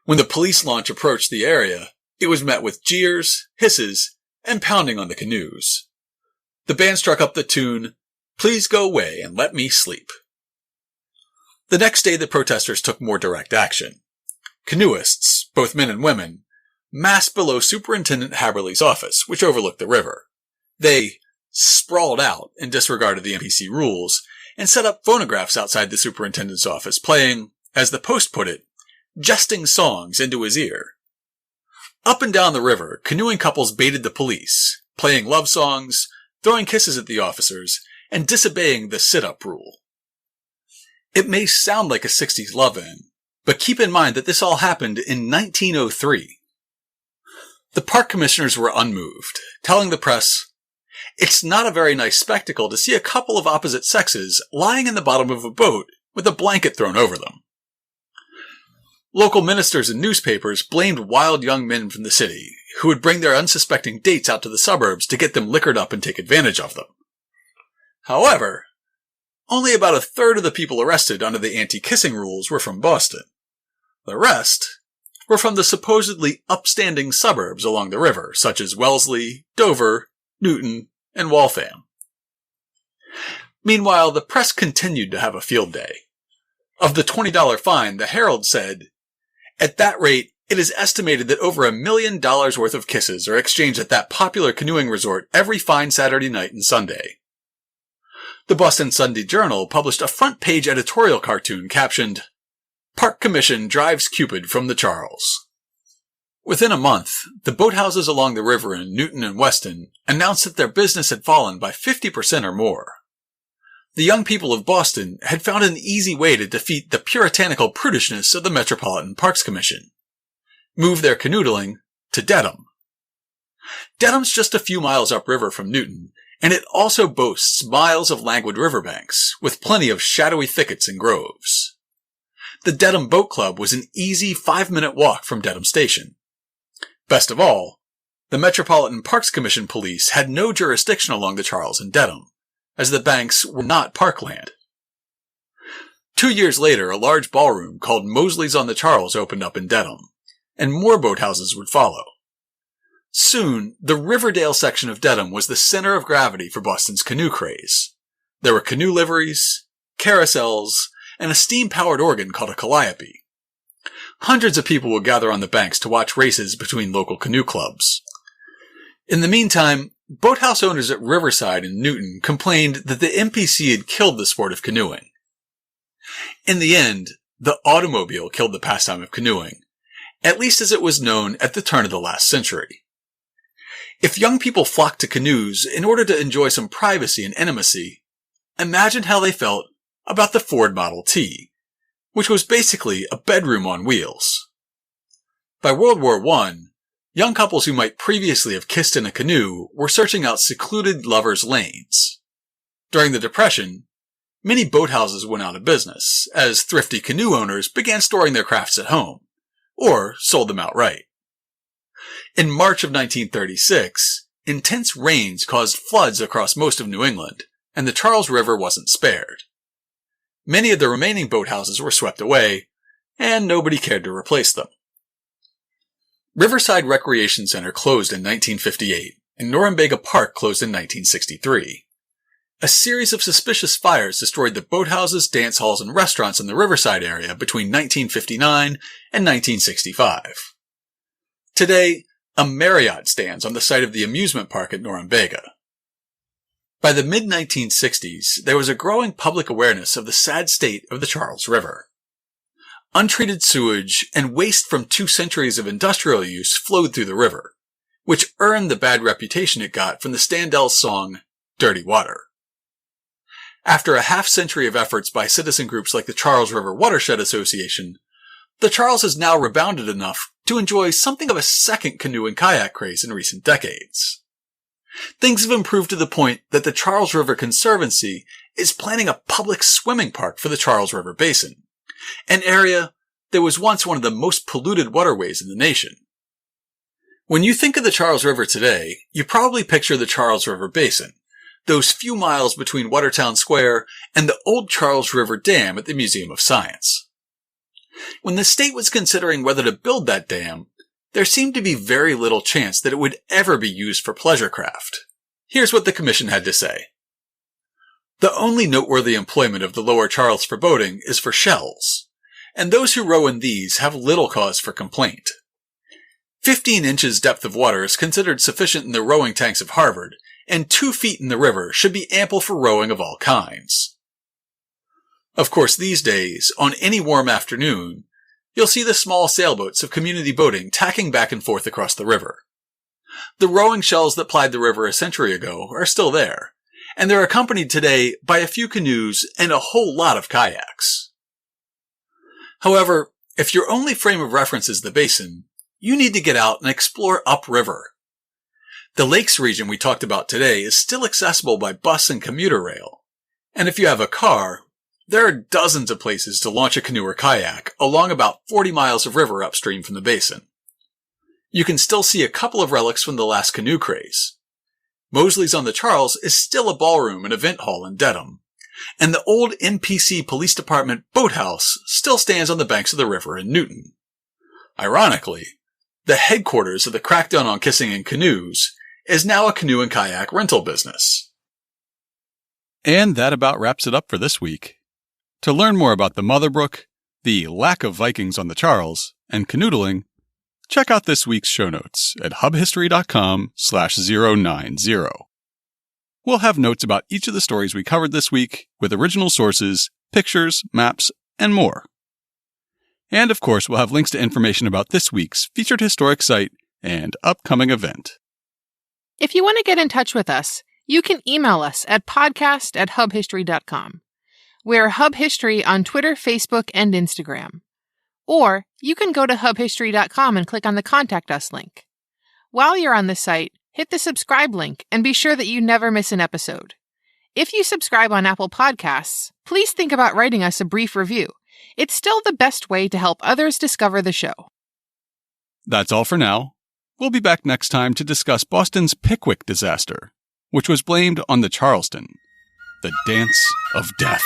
A: When the police launch approached the area, it was met with jeers, hisses, and pounding on the canoes. The band struck up the tune, "Please Go Away and Let Me Sleep." The next day the protesters took more direct action. Canoeists, both men and women, massed below Superintendent Haberley's office, which overlooked the river. They sprawled out and disregarded the MPC rules, and set up phonographs outside the superintendent's office playing, as the Post put it, jesting songs into his ear. Up and down the river, canoeing couples baited the police, playing love songs, throwing kisses at the officers, and disobeying the sit-up rule. It may sound like a 60s love-in, but keep in mind that this all happened in 1903. The park commissioners were unmoved, telling the press, "It's not a very nice spectacle to see a couple of opposite sexes lying in the bottom of a boat with a blanket thrown over them." Local ministers and newspapers blamed wild young men from the city, who would bring their unsuspecting dates out to the suburbs to get them liquored up and take advantage of them. However, only about a third of the people arrested under the anti-kissing rules were from Boston. The rest were from the supposedly upstanding suburbs along the river, such as Wellesley, Dover, Newton, and Waltham. Meanwhile, the press continued to have a field day. Of the $20 fine, the Herald said, "At that rate, it is estimated that over $1 million worth of kisses are exchanged at that popular canoeing resort every fine Saturday night and Sunday." The Boston Sunday Journal published a front-page editorial cartoon captioned, "Park Commission Drives Cupid from the Charles." Within a month, the boathouses along the river in Newton and Weston announced that their business had fallen by 50% or more. The young people of Boston had found an easy way to defeat the puritanical prudishness of the Metropolitan Parks Commission. Move their canoodling to Dedham. Dedham's just a few miles upriver from Newton, and it also boasts miles of languid riverbanks, with plenty of shadowy thickets and groves. The Dedham Boat Club was an easy 5-minute walk from Dedham Station. Best of all, the Metropolitan Parks Commission police had no jurisdiction along the Charles and Dedham, as the banks were not parkland. 2 years later, a large ballroom called Mosley's on the Charles opened up in Dedham, and more boathouses would follow. Soon, the Riverdale section of Dedham was the center of gravity for Boston's canoe craze. There were canoe liveries, carousels, and a steam-powered organ called a calliope. hundreds of people would gather on the banks to watch races between local canoe clubs. In the meantime, boathouse owners at Riverside and Newton complained that the MPC had killed the sport of canoeing. In the end, the automobile killed the pastime of canoeing, at least as it was known at the turn of the last century. If young people flocked to canoes in order to enjoy some privacy and intimacy, imagine how they felt about the Ford Model T, which was basically a bedroom on wheels. By World War I, young couples who might previously have kissed in a canoe were searching out secluded lovers' lanes. During the Depression, many boathouses went out of business, as thrifty canoe owners began storing their crafts at home, or sold them outright. In March of 1936, intense rains caused floods across most of New England, and the Charles River wasn't spared. Many of the remaining boathouses were swept away, and nobody cared to replace them. Riverside Recreation Center closed in 1958, and Norumbega Park closed in 1963. A series of suspicious fires destroyed the boathouses, dance halls, and restaurants in the Riverside area between 1959 and 1965. Today, a Marriott stands on the site of the amusement park at Norumbega. By the mid-1960s, there was a growing public awareness of the sad state of the Charles River. Untreated sewage and waste from 2 centuries of industrial use flowed through the river, which earned the bad reputation it got from the Standells' song, Dirty Water. After a half-century of efforts by citizen groups like the Charles River Watershed Association, the Charles has now rebounded enough to enjoy something of a second canoe and kayak craze in recent decades. Things have improved to the point that the Charles River Conservancy is planning a public swimming park for the Charles River Basin, an area that was once one of the most polluted waterways in the nation. When you think of the Charles River today, you probably picture the Charles River Basin, those few miles between Watertown Square and the old Charles River Dam at the Museum of Science. When the state was considering whether to build that dam, there seemed to be very little chance that it would ever be used for pleasure craft. Here's what the commission had to say. The only noteworthy employment of the Lower Charles for boating is for shells, and those who row in these have little cause for complaint. 15 inches depth of water is considered sufficient in the rowing tanks of Harvard, and 2 feet in the river should be ample for rowing of all kinds. Of course, these days, on any warm afternoon, you'll see the small sailboats of community boating tacking back and forth across the river. The rowing shells that plied the river a century ago are still there, and they're accompanied today by a few canoes and a whole lot of kayaks. However, if your only frame of reference is the basin, you need to get out and explore upriver. The lakes region we talked about today is still accessible by bus and commuter rail, and if you have a car, there are dozens of places to launch a canoe or kayak along about 40 miles of river upstream from the basin. You can still see a couple of relics from the last canoe craze. Mosley's on the Charles is still a ballroom and event hall in Dedham, and the old MPC Police Department boathouse still stands on the banks of the river in Newton. Ironically, the headquarters of the crackdown on kissing in canoes is now a canoe and kayak rental business. And that about wraps it up for this week. To learn more about the Mother Brook, the lack of Vikings on the Charles, and canoodling, check out this week's show notes at hubhistory.com/090. We'll have notes about each of the stories we covered this week with original sources, pictures, maps, and more. And of course, we'll have links to information about this week's featured historic site and upcoming event.
B: If you want to get in touch with us, you can email us at podcast@hubhistory.com. We're Hub History on Twitter, Facebook, and Instagram. Or you can go to hubhistory.com and click on the Contact Us link. While you're on the site, hit the subscribe link and be sure that you never miss an episode. If you subscribe on Apple Podcasts, please think about writing us a brief review. It's still the best way to help others discover the show.
A: That's all for now. We'll be back next time to discuss Boston's Pickwick disaster, which was blamed on the Charleston, the Dance of Death.